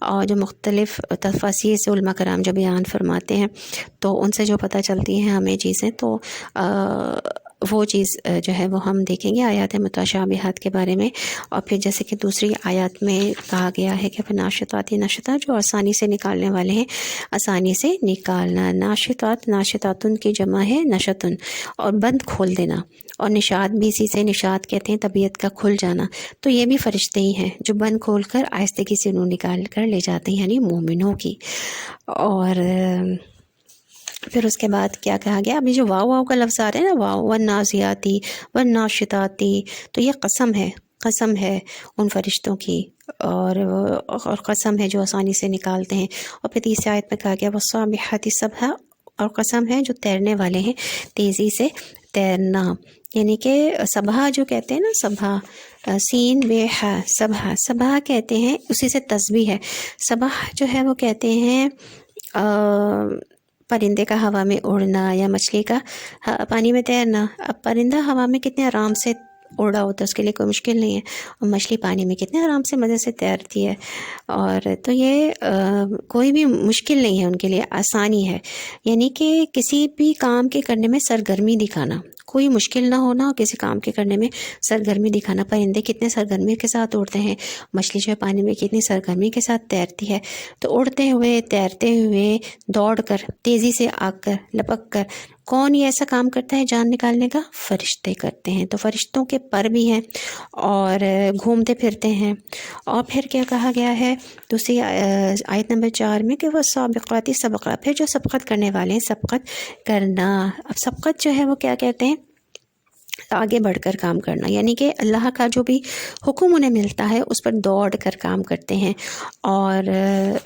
اور جو مختلف تفاسیر سے علماء کرام جو بیان فرماتے ہیں، تو ان سے جو پتہ چلتی ہیں ہمیں چیزیں، تو وہ چیز جو ہے وہ ہم دیکھیں گے آیات متشابہات کے بارے میں۔ اور پھر جیسے کہ دوسری آیات میں کہا گیا ہے کہ ناشطات، ناشطہ جو آسانی سے نکالنے والے ہیں، آسانی سے نکالنا۔ ناشطات، ناشطاتن کی جمع ہے نشتن، اور بند کھول دینا، اور نشاط بھی اسی سے، نشاط کہتے ہیں طبیعت کا کھل جانا۔ تو یہ بھی فرشتے ہی ہیں جو بند کھول کر آہستگی سے روح نکال کر لے جاتے ہیں، یعنی مومنوں کی۔ اور پھر اس کے بعد کیا کہا گیا؟ ابھی جو واو کا لفظ آ رہا ہے نا، واو والنازعاتی والناشطاتی، تو یہ قسم ہے، قسم ہے ان فرشتوں کی، اور قسم ہے جو آسانی سے نکالتے ہیں۔ اور پھر تیسری آیت میں کہا گیا والصابحات سبحا، اور قسم ہے جو تیرنے والے ہیں، تیزی سے تیرنا، یعنی کہ صبح جو کہتے ہیں نا، صبح سین بے ہا، صبح، صبح کہتے ہیں، اسی سے تسبیح ہے۔ صبح جو ہے وہ کہتے ہیں پرندے کا ہوا میں اڑنا، یا مچھلی کا پانی میں تیرنا۔ اب پرندہ ہوا میں کتنے آرام سے اڑ رہا ہوتا ہے، اس کے لیے کوئی مشکل نہیں ہے، اور مچھلی پانی میں کتنے آرام سے مزے سے تیرتی ہے۔ اور تو یہ کوئی بھی مشکل نہیں ہے ان کے لیے، آسانی ہے، یعنی کہ کسی بھی کام کے کرنے میں سرگرمی دکھانا، کوئی مشکل نہ ہونا اور کسی کام کے کرنے میں سرگرمی دکھانا. پرندے کتنے سرگرمی کے ساتھ اڑتے ہیں، مچھلی جو ہے پانی میں کتنی سرگرمی کے ساتھ تیرتی ہے. تو اڑتے ہوئے، تیرتے ہوئے، دوڑ کر، تیزی سے آ کر، لپک کر، کون یہ ایسا کام کرتا ہے جان نکالنے کا؟ فرشتے کرتے ہیں. تو فرشتوں کے پر بھی ہیں اور گھومتے پھرتے ہیں. اور پھر کیا کہا گیا ہے دوسری آیت نمبر 4 میں کہ وہ سابقاتی سبقہ، پھر جو سبقت کرنے والے ہیں، سبقت کرنا. اب سبقت جو ہے وہ کیا کہتے ہیں؟ آگے بڑھ کر کام کرنا، یعنی کہ اللہ کا جو بھی حکم انہیں ملتا ہے اس پر دوڑ کر کام کرتے ہیں اور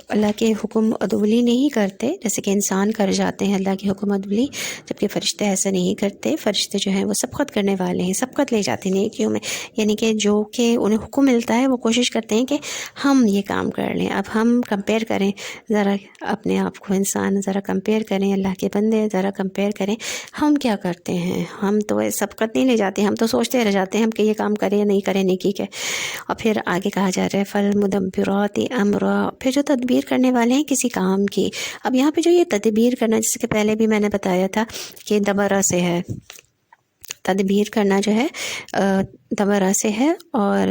اللہ کے حکم عدولی نہیں کرتے جیسے کہ انسان کر جاتے ہیں اللہ کے حکم عدولی، جبکہ فرشتے ایسا نہیں کرتے. فرشتے جو ہیں وہ سبقت کرنے والے ہیں، سبقت لے جاتے ہیں نیکیوں میں، یعنی کہ جو کہ انہیں حکم ملتا ہے وہ کوشش کرتے ہیں کہ ہم یہ کام کر لیں. اب ہم کمپیئر کریں ذرا اپنے آپ کو، انسان ذرا کمپیئر کریں، اللہ کے بندے ذرا کمپیئر کریں، ہم کیا کرتے ہیں؟ ہم تو سبقت نہیں لے جاتے، ہم تو سوچتے رہ جاتے ہیں ہم کہ یہ کام کریں یا نہیں کریں نیکی کے. اور پھر آگے کہا جا رہا ہے فالمدبرات امرا، پھر جو تدبیر کرنے والے ہیں کسی کام کی. اب یہاں پہ جو یہ تدبیر کرنا، جس کے پہلے بھی میں نے بتایا تھا کہ دبرہ سے ہے، تدبیر کرنا جو ہے دبرہ سے ہے، اور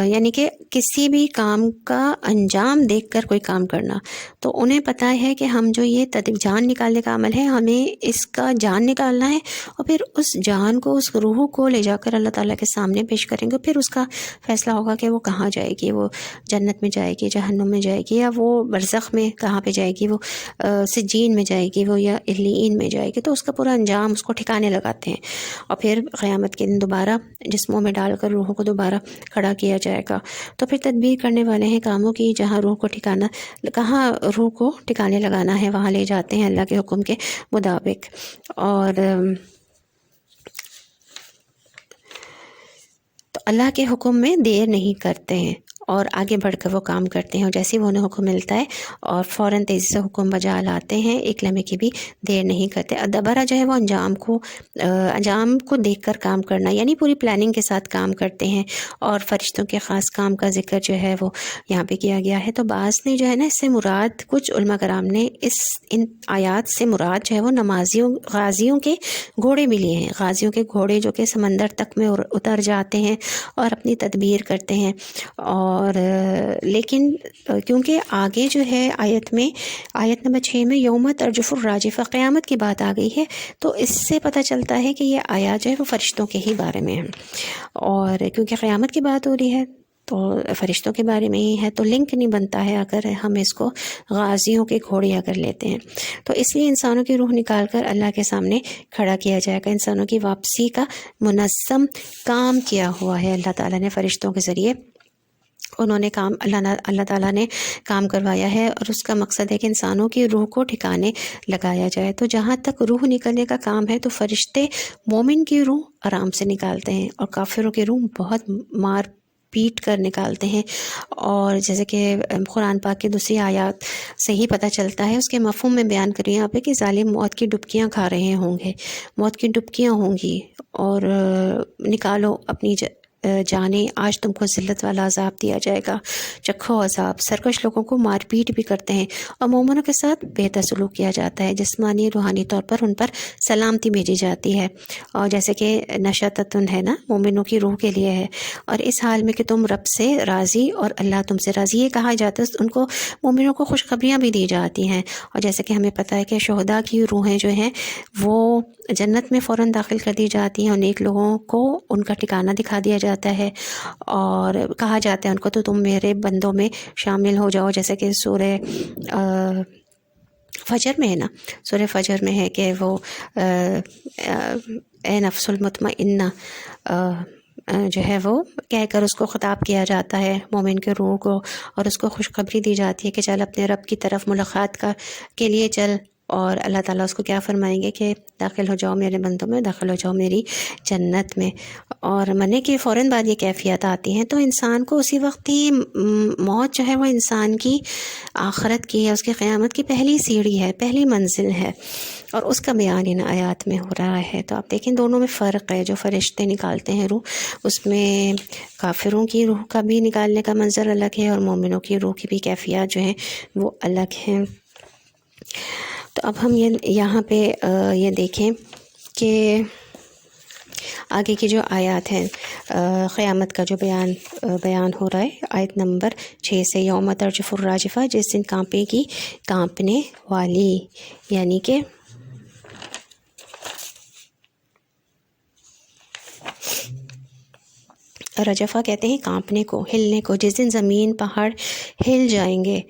یعنی کہ کسی بھی کام کا انجام دیکھ کر کوئی کام کرنا. تو انہیں پتہ ہے کہ ہم جو یہ جان نکالنے کا عمل ہے، ہمیں اس کا جان نکالنا ہے اور پھر اس جان کو، اس روح کو لے جا کر اللہ تعالیٰ کے سامنے پیش کریں گے. پھر اس کا فیصلہ ہوگا کہ وہ کہاں جائے گی، وہ جنت میں جائے گی، جہنم میں جائے گی، یا وہ برزخ میں کہاں پہ جائے گی، وہ سجین میں جائے گی، وہ یا علیین میں جائے گی. تو اس کا پورا انجام اس کو ٹھکانے لگاتے ہیں. اور پھر قیامت کے دن دوبارہ جسموں میں ڈال کر روحوں کو دوبارہ کھڑا کیا جائے گا. تو پھر تدبیر کرنے والے ہیں کاموں کی، جہاں روح کو ٹھکانا، کہاں روح کو ٹھکانے لگانا ہے وہاں لے جاتے ہیں اللہ کے حکم کے مطابق. اور تو اللہ کے حکم میں دیر نہیں کرتے ہیں اور آگے بڑھ کر وہ کام کرتے ہیں، اور جیسے وہ انہیں حکم ملتا ہے اور فوراً تیزی سے حکم بجا لاتے ہیں، ایک لمحے کی بھی دیر نہیں کرتے. دبرہ جو ہے وہ انجام کو دیکھ کر کام کرنا، یعنی پوری پلاننگ کے ساتھ کام کرتے ہیں. اور فرشتوں کے خاص کام کا ذکر جو ہے وہ یہاں پہ کیا گیا ہے. تو بعض نے جو ہے نا اس سے مراد، کچھ علماء کرام نے ان آیات سے مراد جو ہے وہ غازیوں کے گھوڑے بھی لیے ہیں. غازیوں کے گھوڑے جو کہ سمندر تک میں اتر جاتے ہیں اور اپنی تدبیر کرتے ہیں. اور لیکن کیونکہ آگے جو ہے آیت نمبر 6 میں یوم ترجف الراجفہ، قیامت کی بات آ گئی ہے، تو اس سے پتہ چلتا ہے کہ یہ آیات جو ہے وہ فرشتوں کے ہی بارے میں ہے. اور کیونکہ قیامت کی بات ہو رہی ہے تو فرشتوں کے بارے میں ہی ہے، تو لنک نہیں بنتا ہے اگر ہم اس کو غازیوں کے گھوڑے اگر لیتے ہیں. تو اس لیے انسانوں کی روح نکال کر اللہ کے سامنے کھڑا کیا جائے گا. انسانوں کی واپسی کا منظم کام کیا ہوا ہے اللہ تعالیٰ نے فرشتوں کے ذریعے. انہوں نے کام، اللہ تعالیٰ نے کام کروایا ہے، اور اس کا مقصد ہے کہ انسانوں کی روح کو ٹھکانے لگایا جائے. تو جہاں تک روح نکلنے کا کام ہے تو فرشتے مومن کی روح آرام سے نکالتے ہیں اور کافروں کی روح بہت مار پیٹ کر نکالتے ہیں. اور جیسے کہ قرآن پاک کی دوسری آیات سے ہی پتہ چلتا ہے، اس کے مفہوم میں بیان کری یہاں پہ کہ ظالم موت کی ڈبکیاں کھا رہے ہوں گے، موت کی ڈبکیاں ہوں گی، اور نکالو اپنی جانیں، آج تم کو ذلت والا عذاب دیا جائے گا، چکھو عذاب. سرکش لوگوں کو مار پیٹ بھی کرتے ہیں اور مومنوں کے ساتھ بہتر سلوک کیا جاتا ہے، جسمانی روحانی طور پر ان پر سلامتی بھیجی جاتی ہے. اور جیسے کہ نشاتتن ہے نا، مومنوں کی روح کے لیے ہے. اور اس حال میں کہ تم رب سے راضی اور اللہ تم سے راضی، یہ کہا جاتا ہے، ان کو مومنوں کو خوشخبریاں بھی دی جاتی ہیں. اور جیسے کہ ہمیں پتہ ہے کہ شہداء کی روحیں جو ہیں وہ جنت میں فوراً داخل کر دی جاتی ہیں، اور نیک لوگوں کو ان کا ٹھکانہ دکھا دیا جاتا ہے اور کہا جاتا ہے ان کو تو تم میرے بندوں میں شامل ہو جاؤ. جیسے کہ سورہ فجر میں ہے نا، سورہ فجر میں ہے کہ وہ اے نفس المطمئنہ جو ہے وہ کہہ کر اس کو خطاب کیا جاتا ہے مومن کے روح کو، اور اس کو خوشخبری دی جاتی ہے کہ چل اپنے رب کی طرف ملاقات کے لیے چل. اور اللہ تعالیٰ اس کو کیا فرمائیں گے کہ داخل ہو جاؤ میرے بندوں میں، داخل ہو جاؤ میری جنت میں. اور مرنے کے فوراً بعد یہ کیفیت آتی ہیں. تو انسان کو اسی وقت ہی موت جو ہے وہ انسان کی آخرت کی ہے، اس کی قیامت کی پہلی سیڑھی ہے، پہلی منزل ہے، اور اس کا بیان ان آیات میں ہو رہا ہے. تو آپ دیکھیں دونوں میں فرق ہے. جو فرشتے نکالتے ہیں روح، اس میں کافروں کی روح کا بھی نکالنے کا منظر الگ ہے، اور مومنوں کی روح کی بھی کیفیات جو ہیں وہ الگ ہیں. تو اب ہم یہاں پہ یہ دیکھیں کہ آگے کی جو آیات ہیں قیامت کا جو بیان ہو رہا ہے آیت نمبر 6 سے، یوم ترجف الراجفہ، جس دن کانپے گی کانپنے والی، یعنی کہ رجفہ کہتے ہیں کانپنے کو، ہلنے کو، جس دن زمین پہاڑ ہل جائیں گے،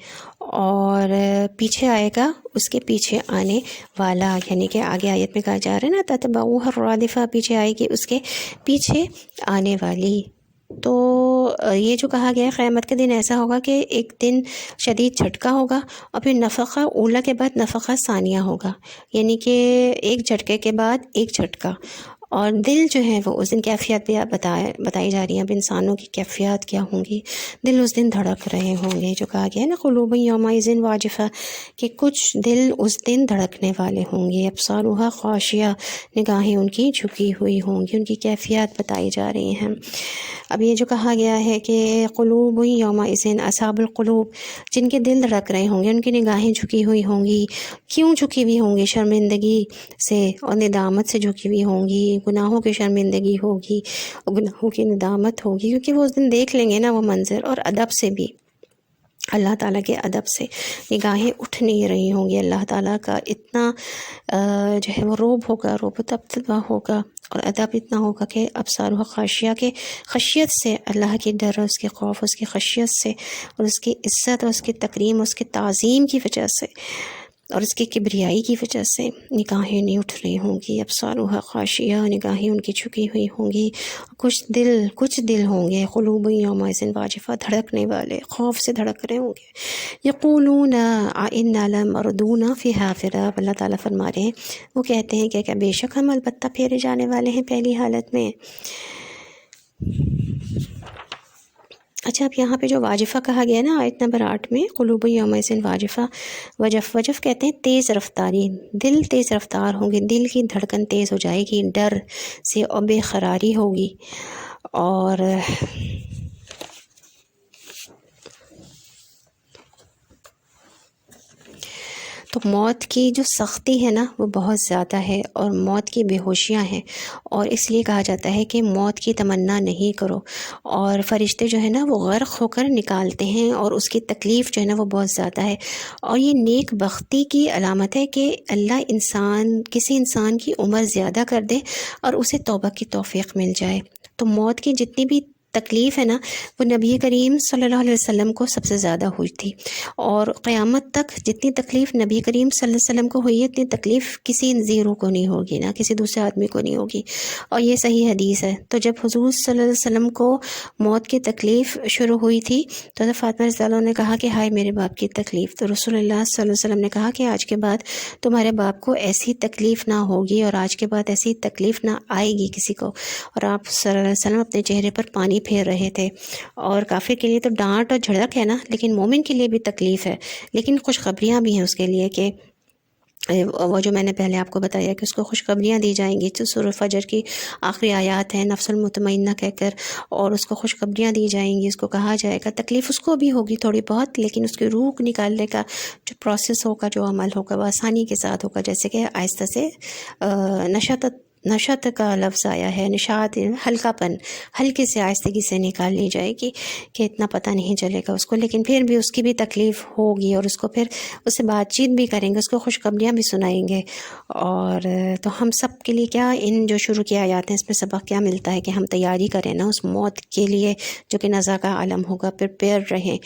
اور پیچھے آئے گا اس کے پیچھے آنے والا، یعنی کہ آگے آیت میں کہا جا رہا ہے نا تتبعوها الرادفہ، پیچھے آئے گی اس کے پیچھے آنے والی۔ تو یہ جو کہا گیا ہے قیامت کے دن ایسا ہوگا کہ ایک دن شدید جھٹکا ہوگا، اور پھر نفخہ اولا کے بعد نفخہ ثانیہ ہوگا، یعنی کہ ایک جھٹکے کے بعد ایک جھٹکا، اور دل جو ہے وہ اس دن کیفیت بھی بتائی جا رہی ہیں، اب انسانوں کی کیفیات کیا ہوں گی، دل اس دن دھڑک رہے ہوں گے، جو کہا گیا ہے نا قلوب یومئذ واجفہ، کہ کچھ دل اس دن دھڑکنے والے ہوں گے، ابصارها خاشعہ، نگاہیں ان کی جھکی ہوئی ہوں گی، ان کی کیفیات بتائی جا رہی ہیں۔ اب یہ جو کہا گیا ہے کہ قلوب یومئذ، اصحاب القلوب، جن کے دل دھڑک رہے ہوں گے، ان کی نگاہیں جھکی ہوئی ہوں گی، کیوں جھکی ہوئی ہوں گی؟ شرمندگی سے اور ندامت سے جھکی ہوئی ہوں گی، گناہوں کی شرمندگی ہوگی اور گناہوں کی ندامت ہوگی، کیونکہ وہ اس دن دیکھ لیں گے نا وہ منظر، اور ادب سے بھی، اللہ تعالیٰ کے ادب سے نگاہیں اٹھ نہیں رہی ہوں گی، اللہ تعالیٰ کا اتنا جو ہے وہ روب ہوگا، روب و طبطبہ ہوگا، اور ادب اتنا ہوگا کہ ابصارها خاشعہ، کے خشیت سے، اللہ کی ڈر، اس کے خوف، اس کی خشیت سے، اور اس کی عزت اور اس کی تکریم، اس کی تعظیم کی وجہ سے، اور اس کی کبریائی کی وجہ سے نگاہیں نہیں اٹھ رہی ہوں گی، ابصارها خاشعہ، نگاہیں ان کی جھکی ہوئی ہوں گی، کچھ دل ہوں گے قلوب یومئذ واجفہ، دھڑکنے والے، خوف سے دھڑک رہے ہوں گے، یقولون انا لمردون فی حافرہ، اللہ تعالیٰ فرما رہے ہیں، وہ کہتے ہیں کہ بے شک ہم البتہ پھیرے جانے والے ہیں پہلی حالت میں۔ اچھا، اب یہاں پہ جو واجفہ کہا گیا نا آیت نمبر 8 میں، قلوب یومئذ واجفہ، وجف کہتے ہیں تیز رفتاری، دل تیز رفتار ہوں گے، دل کی دھڑکن تیز ہو جائے گی، ڈر سے اور بے قراری ہوگی، اور تو موت کی جو سختی ہے نا وہ بہت زیادہ ہے، اور موت کی بے ہوشیاں ہیں، اور اس لیے کہا جاتا ہے کہ موت کی تمنا نہیں کرو، اور فرشتے جو ہے نا وہ غرق ہو کر نکالتے ہیں، اور اس کی تکلیف جو ہے نا وہ بہت زیادہ ہے، اور یہ نیک بختی کی علامت ہے کہ اللہ کسی انسان کی عمر زیادہ کر دے اور اسے توبہ کی توفیق مل جائے۔ تو موت کی جتنی بھی تکلیف ہے نا وہ نبی کریم صلی اللہ علیہ وسلم کو سب سے زیادہ ہوئی تھی، اور قیامت تک جتنی تکلیف نبی کریم صلی اللہ علیہ وسلم کو ہوئی ہے اتنی تکلیف کسی زیرو کو نہیں ہوگی، نہ کسی دوسرے آدمی کو نہیں ہوگی، اور یہ صحیح حدیث ہے۔ تو جب حضور صلی اللہ علیہ وسلم کو موت کی تکلیف شروع ہوئی تھی تو حضرت فاطمہ رضی اللہ عنہا نے کہا کہ ہائے میرے باپ کی تکلیف، تو رسول اللہ صلی اللہ علیہ وسلم نے کہا کہ آج کے بعد تمہارے باپ کو ایسی تکلیف نہ ہوگی، اور آج کے بعد ایسی تکلیف نہ آئے گی کسی کو، اور آپ صلی اللہ علیہ وسلم اپنے چہرے پر پانی پھیر رہے تھے، اور کافر کے لیے تو ڈانٹ اور جھڑک ہے نا، لیکن مومن کے لیے بھی تکلیف ہے، لیکن خوشخبریاں بھی ہیں اس کے لیے، کہ وہ جو میں نے پہلے آپ کو بتایا کہ اس کو خوشخبریاں دی جائیں گی، جو سورہ فجر کی آخری آیات ہیں، نفس المطمئنہ کہہ کر، اور اس کو خوشخبریاں دی جائیں گی، اس کو کہا جائے گا تکلیف اس کو بھی ہوگی تھوڑی بہت، لیکن اس کی روح نکالنے کا جو پروسیس ہوگا، جو عمل ہوگا وہ آسانی کے ساتھ ہوگا، جیسے کہ آہستہ سے نشت کا لفظ آیا ہے، نشاط، ہلکا پن، ہلکے سے آہستگی سے نکال لی جائے گی کہ اتنا پتہ نہیں چلے گا اس کو، لیکن پھر بھی اس کی بھی تکلیف ہوگی، اور اس کو پھر اس سے بات چیت بھی کریں گے، اس کو خوشخبریاں بھی سنائیں گے۔ اور تو ہم سب کے لیے کیا ان جو شروع کیا جاتے ہیں اس میں سبق کیا ملتا ہے کہ ہم تیاری کریں نا اس موت کے لیے جو کہ نزا کا عالم ہوگا، پریپیئر رہیں۔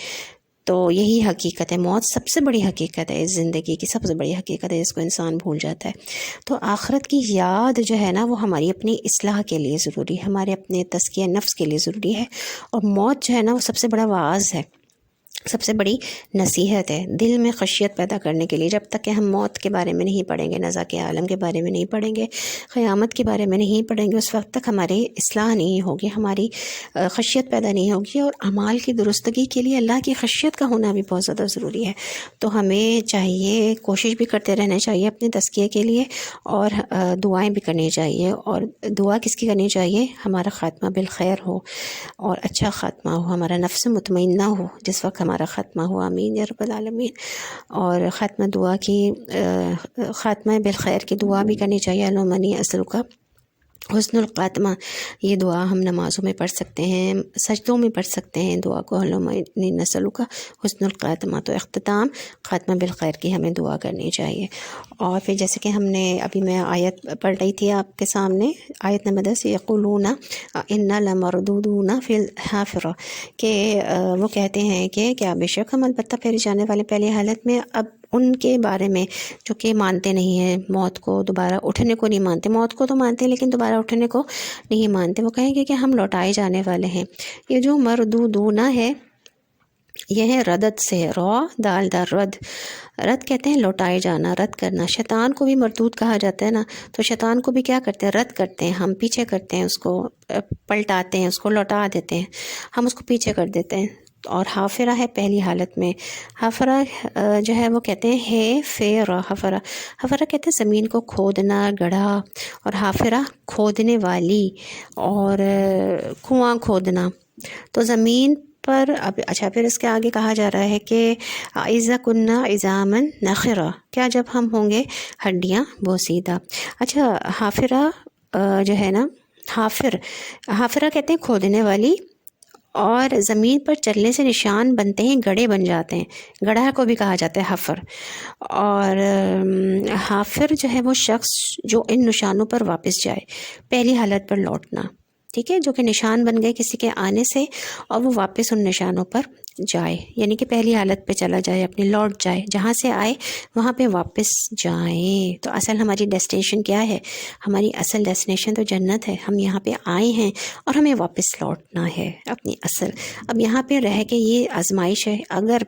تو یہی حقیقت ہے، موت سب سے بڑی حقیقت ہے، اس زندگی کی سب سے بڑی حقیقت ہے جس کو انسان بھول جاتا ہے۔ تو آخرت کی یاد جو ہے نا وہ ہماری اپنی اصلاح کے لیے ضروری ہے، ہمارے اپنے تزکیہ نفس کے لیے ضروری ہے، اور موت جو ہے نا وہ سب سے بڑا واعظ ہے، سب سے بڑی نصیحت ہے دل میں خشیت پیدا کرنے کے لیے۔ جب تک کہ ہم موت کے بارے میں نہیں پڑھیں گے، نزا کے عالم کے بارے میں نہیں پڑھیں گے، قیامت کے بارے میں نہیں پڑھیں گے، اس وقت تک ہماری اصلاح نہیں ہوگی، ہماری خشیت پیدا نہیں ہوگی، اور اعمال کی درستگی کے لیے اللہ کی خشیت کا ہونا بھی بہت زیادہ ضروری ہے۔ تو ہمیں چاہیے، کوشش بھی کرتے رہنا چاہیے اپنے تزکیے کے لیے، اور دعائیں بھی کرنی چاہیے، اور دعا کس کی کرنی چاہیے؟ ہمارا خاتمہ بالخیر ہو، اور اچھا خاتمہ ہو، ہمارا نفس مطمئنہ ہو، جس وقت ہمارا ہمارا خاتمہ ہوا، آمین یا رب العالمین۔ اور خاتمہ دعا کی خاتمہ بالخیر کی دعا بھی کرنی چاہیے، اللہم انی اسألک حسن الخاتمہ، یہ دعا ہم نمازوں میں پڑھ سکتے ہیں، سجدوں میں پڑھ سکتے ہیں دعا کو، اللہم انی نسألک حسن الخاتمہ۔ تو اختتام خاتمہ بالخیر کی ہمیں دعا کرنی چاہیے۔ اور پھر جیسے کہ ہم نے ابھی میں آیت پڑھ رہی تھی آپ کے سامنے، آیت نمبر 10، یقولون انا لمردودون فی الحافرہ، کہ وہ کہتے ہیں کہ کیا بے شک ہم البتہ پھیرے جانے والے پہلی حالت میں۔ اب ان کے بارے میں جو کہ مانتے نہیں ہیں موت کو، دوبارہ اٹھنے کو نہیں مانتے، موت کو تو مانتے ہیں لیکن دوبارہ اٹھنے کو نہیں مانتے، وہ کہیں گے کہ ہم لوٹائے جانے والے ہیں۔ یہ جو مردودون ہے یہ ہے ردت سے، را دال دار رد، رد کہتے ہیں لوٹائے جانا، رد کرنا۔ شیطان کو بھی مردود کہا جاتا ہے نا، تو شیطان کو بھی کیا کرتے ہیں، رد کرتے ہیں، ہم پیچھے کرتے ہیں اس کو، پلٹاتے ہیں اس کو، لوٹا دیتے ہیں، ہم اس کو پیچھے کر دیتے ہیں۔ اور حافرہ ہے پہلی حالت میں، حافرہ جو ہے وہ کہتے ہیں ہے فیرہ، حفرہ، حفرہ کہتے ہیں زمین کو کھودنا، گڑھا، اور حافرہ کھودنے والی، اور کنواں کھودنا۔ تو زمین پر اب اچھا پھر اس کے آگے کہا جا رہا ہے کہ اذا کنا عظاما نخرہ، کیا جب ہم ہوں گے ہڈیاں بوسیدہ۔ اچھا حافرہ جو ہے نا، حافرہ کہتے ہیں کھودنے والی، اور زمین پر چلنے سے نشان بنتے ہیں، گڑھے بن جاتے ہیں، گڑھا کو بھی کہا جاتا ہے حفر۔ اور حافر جو ہے وہ شخص جو ان نشانوں پر واپس جائے، پہلی حالت پر لوٹنا، ٹھیک ہے، جو کہ نشان بن گئے کسی کے آنے سے اور وہ واپس ان نشانوں پر جائے، یعنی کہ پہلی حالت پہ چلا جائے، اپنی لوٹ جائے، جہاں سے آئے وہاں پہ واپس جائیں۔ تو اصل ہماری ڈیسٹینیشن کیا ہے؟ ہماری اصل ڈیسٹینیشن تو جنت ہے، ہم یہاں پہ آئے ہیں اور ہمیں واپس لوٹنا ہے اپنی اصل۔ اب یہاں پہ رہ کے یہ آزمائش ہے، اگر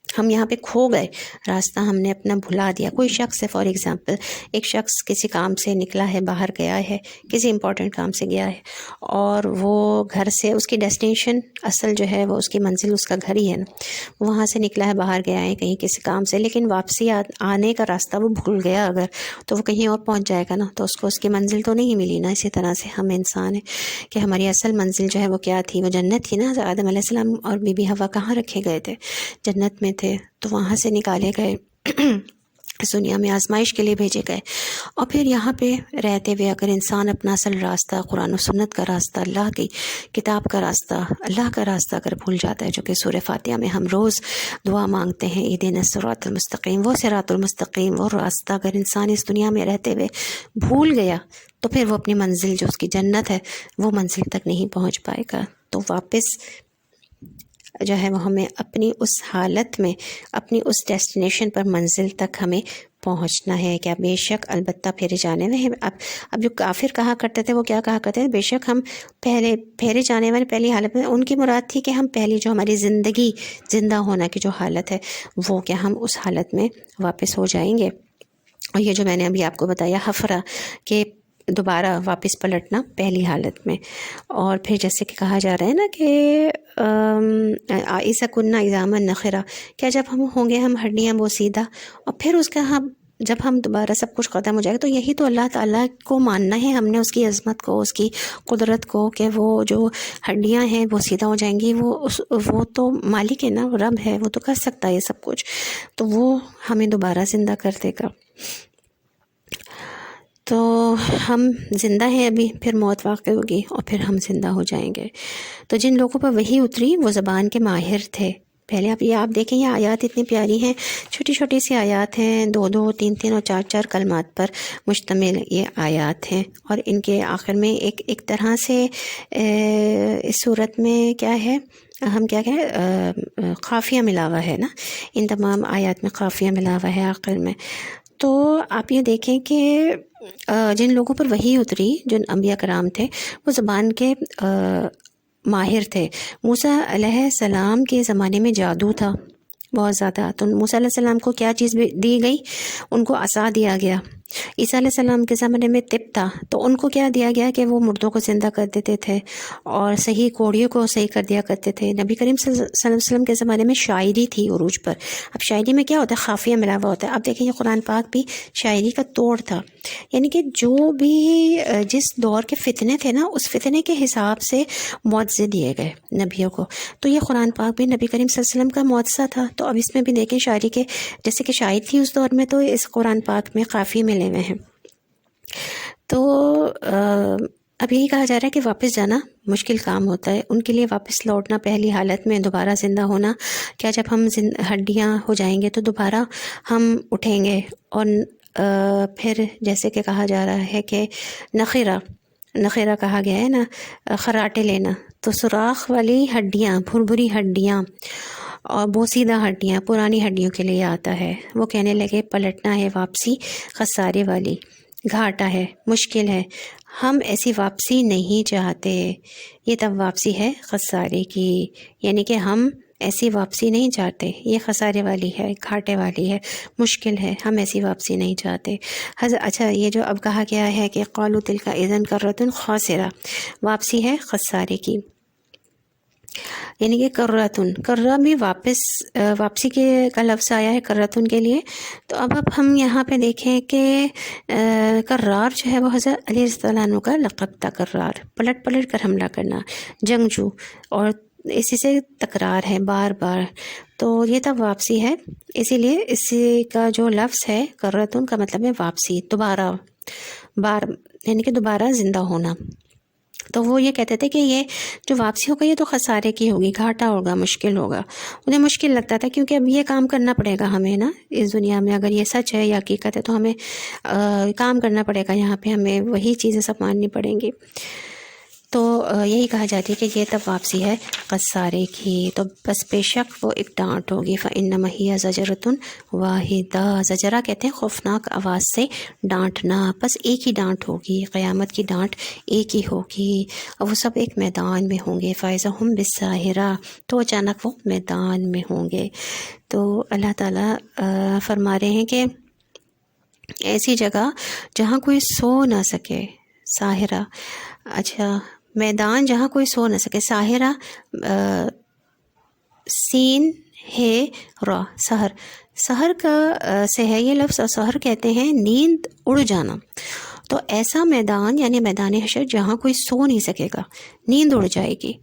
ہم یہاں پہ کھو گئے، راستہ ہم نے اپنا بھلا دیا، کوئی شخص ہے فار ایگزامپل، ایک شخص کسی کام سے نکلا ہے، باہر گیا ہے، کسی امپورٹنٹ کام سے گیا ہے، اور وہ گھر سے اس کی ڈیسٹینیشن اصل جو ہے وہ اس کی منزل اس کا گھر ہی ہے نا، وہاں سے نکلا ہے، باہر گیا ہے کہیں کسی کام سے، لیکن واپسی آنے کا راستہ وہ بھول گیا اگر، تو وہ کہیں اور پہنچ جائے گا نا، تو اس کو اس کی منزل تو نہیں ملی نا۔ اسی طرح سے ہم انسان ہیں کہ ہماری اصل منزل جو ہے وہ کیا تھی؟ وہ جنت تھی نا۔ آدم علیہ السلام اور بی بی حوا کہاں رکھے گئے تھے؟ جنت میں تھے، تو وہاں سے نکالے گئے، اس دنیا میں آزمائش کے لیے بھیجے گئے۔ اور پھر یہاں پہ رہتے ہوئے اگر انسان اپنا اصل راستہ، قرآن و سنت کا راستہ، اللہ کی کتاب کا راستہ، اللہ کا راستہ اگر بھول جاتا ہے، جو کہ سورہ فاتحہ میں ہم روز دعا مانگتے ہیں، اہدنا الصراط المستقیم، وہ صراط المستقیم، وہ راستہ اگر انسان اس دنیا میں رہتے ہوئے بھول گیا، تو پھر وہ اپنی منزل جو اس کی جنت ہے وہ منزل تک نہیں پہنچ پائے گا۔ تو واپس جو ہے وہ ہمیں اپنی اس حالت میں، اپنی اس ڈیسٹینیشن پر، منزل تک ہمیں پہنچنا ہے۔ کیا بے شک البتہ پھیرے جانے میں اب جو کافر کہا کرتے تھے وہ کیا کہا کرتے تھے؟ بے شک ہم پھیرے جانے والے پہلی حالت میں، ان کی مراد تھی کہ ہم پہلی جو ہماری زندگی، زندہ ہونا کی جو حالت ہے وہ کیا ہم اس حالت میں واپس ہو جائیں گے۔ اور یہ جو میں نے ابھی آپ کو بتایا حفرہ، کہ دوبارہ واپس پلٹنا پہلی حالت میں۔ اور پھر جیسے کہ کہا جا رہا ہے نا کہ اذا کنا عظاما نخرہ، کیا جب ہم ہوں گے ہم ہڈیاں بوسیدہ، اور پھر اس کا جب ہم دوبارہ سب کچھ ختم ہو جائے گا، تو یہی تو اللہ تعالیٰ کو ماننا ہے ہم نے، اس کی عظمت کو، اس کی قدرت کو، کہ وہ جو ہڈیاں ہیں وہ سیدھا ہو جائیں گی، وہ تو مالک ہے نا، رب ہے، وہ تو کر سکتا ہے یہ سب کچھ، تو وہ ہمیں دوبارہ زندہ کر دے گا۔ تو ہم زندہ ہیں ابھی، پھر موت واقع ہوگی اور پھر ہم زندہ ہو جائیں گے۔ تو جن لوگوں پر وحی اتری وہ زبان کے ماہر تھے۔ پہلے آپ دیکھیں یہ آیات اتنی پیاری ہیں، چھوٹی چھوٹی سی آیات ہیں، 2 3 اور 4 کلمات پر مشتمل یہ آیات ہیں، اور ان کے آخر میں ایک طرح سے اس صورت میں کیا ہے، ہم کیا کہیں، قافیہ ملا ہوا ہے نا، ان تمام آیات میں قافیہ ملا ہوا ہے آخر میں۔ تو آپ یہ دیکھیں کہ جن لوگوں پر وحی اتری، جن انبیاء کرام تھے، وہ زبان کے ماہر تھے۔ موسیٰ علیہ السلام کے زمانے میں جادو تھا بہت زیادہ، تو موسیٰ علیہ السلام کو کیا چیز دی گئی؟ ان کو عصا دیا گیا، عیسیٰ علیہ السلام کے زمانے میں طب تھا تو ان کو کیا دیا گیا کہ وہ مردوں کو زندہ کر دیتے تھے اور صحیح کوڑیوں کو صحیح کر دیا کرتے تھے۔ نبی کریم صلی اللہ علیہ وسلم کے زمانے میں شاعری تھی عروج پر۔ اب شاعری میں کیا ہوتا ہے؟ خافیہ ملا ہوا ہوتا ہے۔ اب دیکھیں یہ قرآن پاک بھی شاعری کا توڑ تھا، یعنی کہ جو بھی جس دور کے فتنے تھے نا اس فتنے کے حساب سے معجزے دیے گئے نبیوں کو۔ تو یہ قرآن پاک بھی نبی کریم صلی اللہ علیہ وسلم کا معجزہ تھا۔ تو اب اس میں بھی دیکھیں شاعری کے جیسے کہ شاعر تھی اس دور میں، تو اس قرآن پاک میں قافیے ملے ہوئے ہیں۔ تو اب یہی کہا جا رہا ہے کہ واپس جانا مشکل کام ہوتا ہے، ان کے لیے واپس لوٹنا پہلی حالت میں دوبارہ زندہ ہونا، کیا جب ہم ہڈیاں ہو جائیں گے تو دوبارہ ہم اٹھیں گے، اور پھر جیسے کہ کہا جا رہا ہے کہ نخیرہ کہا گیا ہے نا، خراٹے لینا، تو سوراخ والی ہڈیاں، بھربھری ہڈیاں اور بوسیدہ ہڈیاں پرانی ہڈیوں کے لیے آتا ہے۔ وہ کہنے لگے پلٹنا ہے واپسی خسارے والی، گھاٹا ہے، مشکل ہے، ہم ایسی واپسی نہیں چاہتے، یہ تب واپسی ہے خسارے کی، یعنی کہ ہم ایسی واپسی نہیں چاہتے، یہ خسارے والی ہے، گھاٹے والی ہے، مشکل ہے، ہم ایسی واپسی نہیں چاہتے۔ اچھا یہ جو اب کہا گیا ہے کہ قالوا تلک اذا کرۃ خاسرہ، واپسی ہے خسارے کی، یعنی کہ کرہ بھی واپسی کے کا لفظ آیا ہے کرتن کے لیے۔ تو اب ہم یہاں پہ دیکھیں کہ کرار جو ہے وہ حضرت علی رضی اللہ عنہ کا لقب تھا، کرار، پلٹ کر حملہ کرنا، جنگجو، اور اسی سے تکرار ہے بار بار، تو یہ تب واپسی ہے۔ اسی لیے اسی کا جو لفظ ہے کرتن کا مطلب ہے واپسی، دوبارہ، یعنی کہ دوبارہ زندہ ہونا۔ تو وہ یہ کہتے تھے کہ یہ جو واپسی ہوگا یہ تو خسارے کی ہوگی، گھاٹا ہوگا، مشکل ہوگا۔ انہیں مشکل لگتا تھا کیونکہ اب یہ کام کرنا پڑے گا ہمیں نا اس دنیا میں، اگر یہ سچ ہے یا حقیقت ہے تو ہمیں کام کرنا پڑے گا، یہاں پہ ہمیں وہی چیزیں سب ماننی پڑیں گی۔ تو یہی کہا جاتی ہے کہ یہ تب واپسی ہے خسارے کی، تو بس بے شک وہ ایک ڈانٹ ہوگی، فَإِنَّمَا هِيَ زَجْرَةٌ وَاحِدَةٌ، زجرہ کہتے ہیں خوفناک آواز سے ڈانٹنا، بس ایک ہی ڈانٹ ہوگی، قیامت کی ڈانٹ ایک ہی ہوگی، اور وہ سب ایک میدان میں ہوں گے، فَإِذَا هُمْ بِالسَّاهِرَةِ، تو اچانک وہ میدان میں ہوں گے۔ تو اللہ تعالیٰ فرما رہے ہیں کہ ایسی جگہ جہاں کوئی سو نہ سکے، ساحرہ، اچھا میدان جہاں کوئی سو نہ سکے، ساحرہ سین ہے را، سحر کا سے ہے یہ لفظ، اور سحر کہتے ہیں نیند اڑ جانا۔ تو ایسا میدان یعنی میدان حشر جہاں کوئی سو نہیں سکے گا، نیند اڑ جائے گی،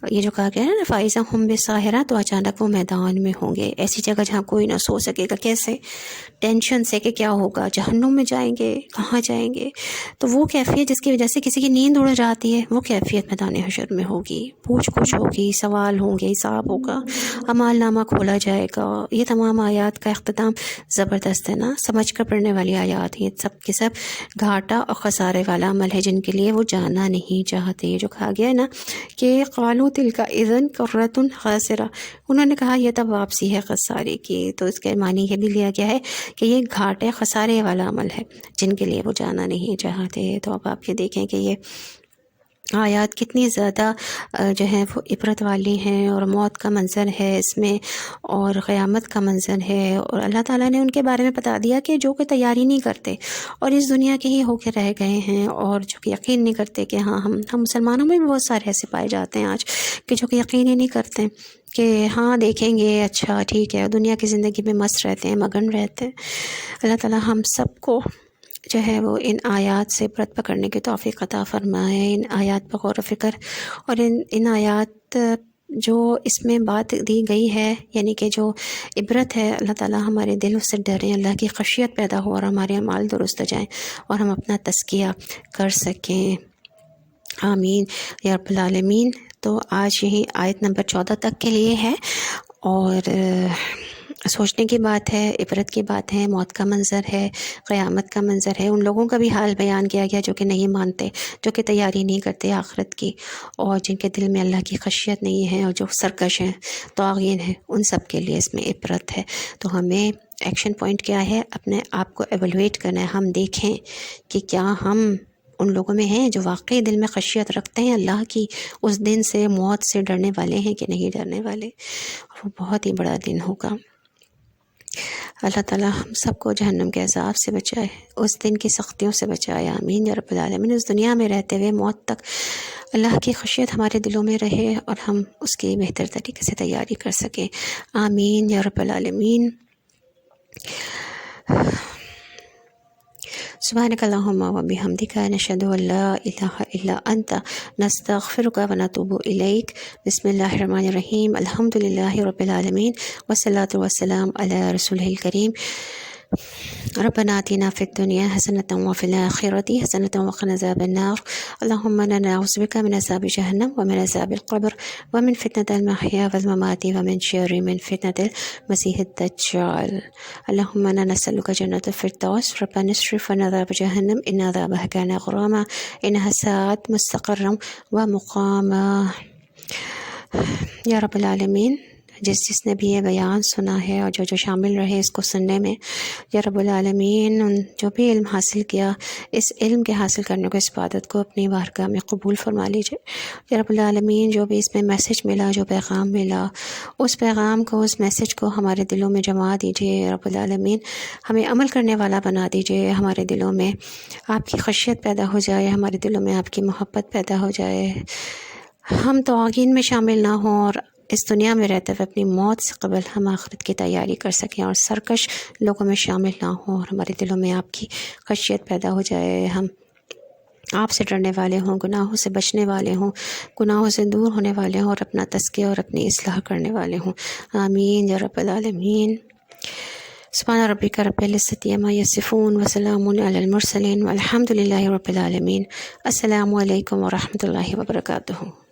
یہ جو کہا گیا ہے نا فائزہ ہم بساہرہ، تو اچانک وہ میدان میں ہوں گے، ایسی جگہ جہاں کوئی نہ سو سکے گا۔ کیسے؟ ٹینشن سے کہ کیا ہوگا، جہنم میں جائیں گے، کہاں جائیں گے، تو وہ کیفیت جس کی وجہ سے کسی کی نیند اڑ جاتی ہے، وہ کیفیت میدان حشر میں ہوگی، پوچھ گچھ ہوگی، سوال ہوں گے، حساب ہوگا، اعمال نامہ کھولا جائے گا۔ یہ تمام آیات کا اختتام زبردست ہے نا، سمجھ کر پڑھنے والی آیات، یہ سب کے سب گھاٹا اور خسارے والا عمل ہے جن کے لیے وہ جانا نہیں چاہتے۔ یہ جو کہا گیا ہے نا کہ قالوا تلک اذن کرۃ خاسرہ، انہوں نے کہا یہ تب واپسی ہے خسارے کی، تو اس کے معنی یہ بھی لیا گیا ہے کہ یہ گھاٹے خسارے والا عمل ہے جن کے لیے وہ جانا نہیں چاہتے۔ تو اب آپ یہ دیکھیں کہ یہ آیات کتنی زیادہ جو ہیں وہ عبرت والی ہیں، اور موت کا منظر ہے اس میں، اور قیامت کا منظر ہے، اور اللہ تعالیٰ نے ان کے بارے میں بتا دیا کہ جو کہ تیاری نہیں کرتے اور اس دنیا کے ہی ہو کے رہ گئے ہیں، اور جو کہ یقین نہیں کرتے کہ ہاں ہم مسلمانوں میں بھی بہت سارے ایسے پائے جاتے ہیں آج کہ جو کہ یقین ہی نہیں کرتے کہ ہاں دیکھیں گے، اچھا ٹھیک ہے، دنیا کی زندگی میں مست رہتے ہیں، مگن رہتے ہیں۔ اللہ تعالیٰ ہم سب کو جو ہے وہ ان آیات سے عبرت پکڑنے کی توفیق عطا فرمائے، ان آیات پر غور و فکر، اور ان آیات جو اس میں بات دی گئی ہے یعنی کہ جو عبرت ہے، اللہ تعالیٰ ہمارے دل اس سے ڈریں، اللہ کی خشیت پیدا ہو اور ہمارے اعمال درست جائیں اور ہم اپنا تزکیہ کر سکیں، آمین یا رب العالمین۔ تو آج یہی آیت نمبر 14 تک کے لیے ہے، اور سوچنے کی بات ہے، عبرت کی بات ہے، موت کا منظر ہے، قیامت کا منظر ہے، ان لوگوں کا بھی حال بیان کیا گیا جو کہ نہیں مانتے، جو کہ تیاری نہیں کرتے آخرت کی، اور جن کے دل میں اللہ کی خشیت نہیں ہے، اور جو سرکش ہیں، طاغین ہیں، ان سب کے لیے اس میں عبرت ہے۔ تو ہمیں ایکشن پوائنٹ کیا ہے؟ اپنے آپ کو ایویلویٹ کرنا ہے، ہم دیکھیں کہ کیا ہم ان لوگوں میں ہیں جو واقعی دل میں خشیت رکھتے ہیں اللہ کی، اس دن سے، موت سے ڈرنے والے ہیں کہ نہیں ڈرنے والے، وہ بہت ہی بڑا دن ہوگا۔ اللہ تعالیٰ ہم سب کو جہنم کے عذاب سے بچائے، اس دن کی سختیوں سے بچائے، آمین یا رب العالمین۔ اس دنیا میں رہتے ہوئے موت تک اللہ کی خشیت ہمارے دلوں میں رہے اور ہم اس کی بہتر طریقے سے تیاری کر سکیں، آمین یا رب العالمین۔ سبحانک اللہم و بحمدک نشہد ان لا الہ الا انت نستغفرک و نتوب الیک۔ بسم اللہ الرحمن الرحیم، الحمدللہ رب العالمین والصلاۃ والسلام علی رسولہ الکریم۔ ربنا آتنا فی الدنیا حسنۃ وفی الآخرۃ حسنۃ وقنا عذاب النار۔ اللہم انا نعوذ بک من عذاب جہنم ومن عذاب القبر ومن فتنة المحیا والممات ومن شر من فتنة المسیح الدجال۔ اللہم انا نسألک جنۃ الفردوس۔ ربنا اصرف عنا عذاب جہنم ان عذابها کان غراما انها ساءت مستقرا ومقاما۔ یا رب العالمین، جس نے بھی یہ بیان سنا ہے اور جو شامل رہے اس کو سننے میں، یا رب العالمین، جو بھی علم حاصل کیا اس علم کے حاصل کرنے کو، اس عبادت کو اپنی بارگاہ میں قبول فرما لیجیے۔ یا رب العالمین، جو بھی اس میں میسج ملا، جو پیغام ملا، اس پیغام کو، اس میسج کو ہمارے دلوں میں جما دیجیے۔ یا رب العالمین، ہمیں عمل کرنے والا بنا دیجیے، ہمارے دلوں میں آپ کی خشیت پیدا ہو جائے، ہمارے دلوں میں آپ کی محبت پیدا ہو جائے، ہم طاغین میں شامل نہ ہوں اور اس دنیا میں رہتے ہوئے اپنی موت سے قبل ہم آخرت کی تیاری کر سکیں اور سرکش لوگوں میں شامل نہ ہوں اور ہمارے دلوں میں آپ کی خشیت پیدا ہو جائے، ہم آپ سے ڈرنے والے ہوں، گناہوں سے بچنے والے ہوں، گناہوں سے دور ہونے والے ہوں اور اپنا تزکیہ اور اپنی اصلاح کرنے والے ہوں، آمین یا رب العالمین۔ سبحان ربک رب العزۃ عما یصفون وسلام علی المرسلین والحمد للہ رب العالمین۔ السلام علیکم ورحمۃ اللہ وبرکاتہ۔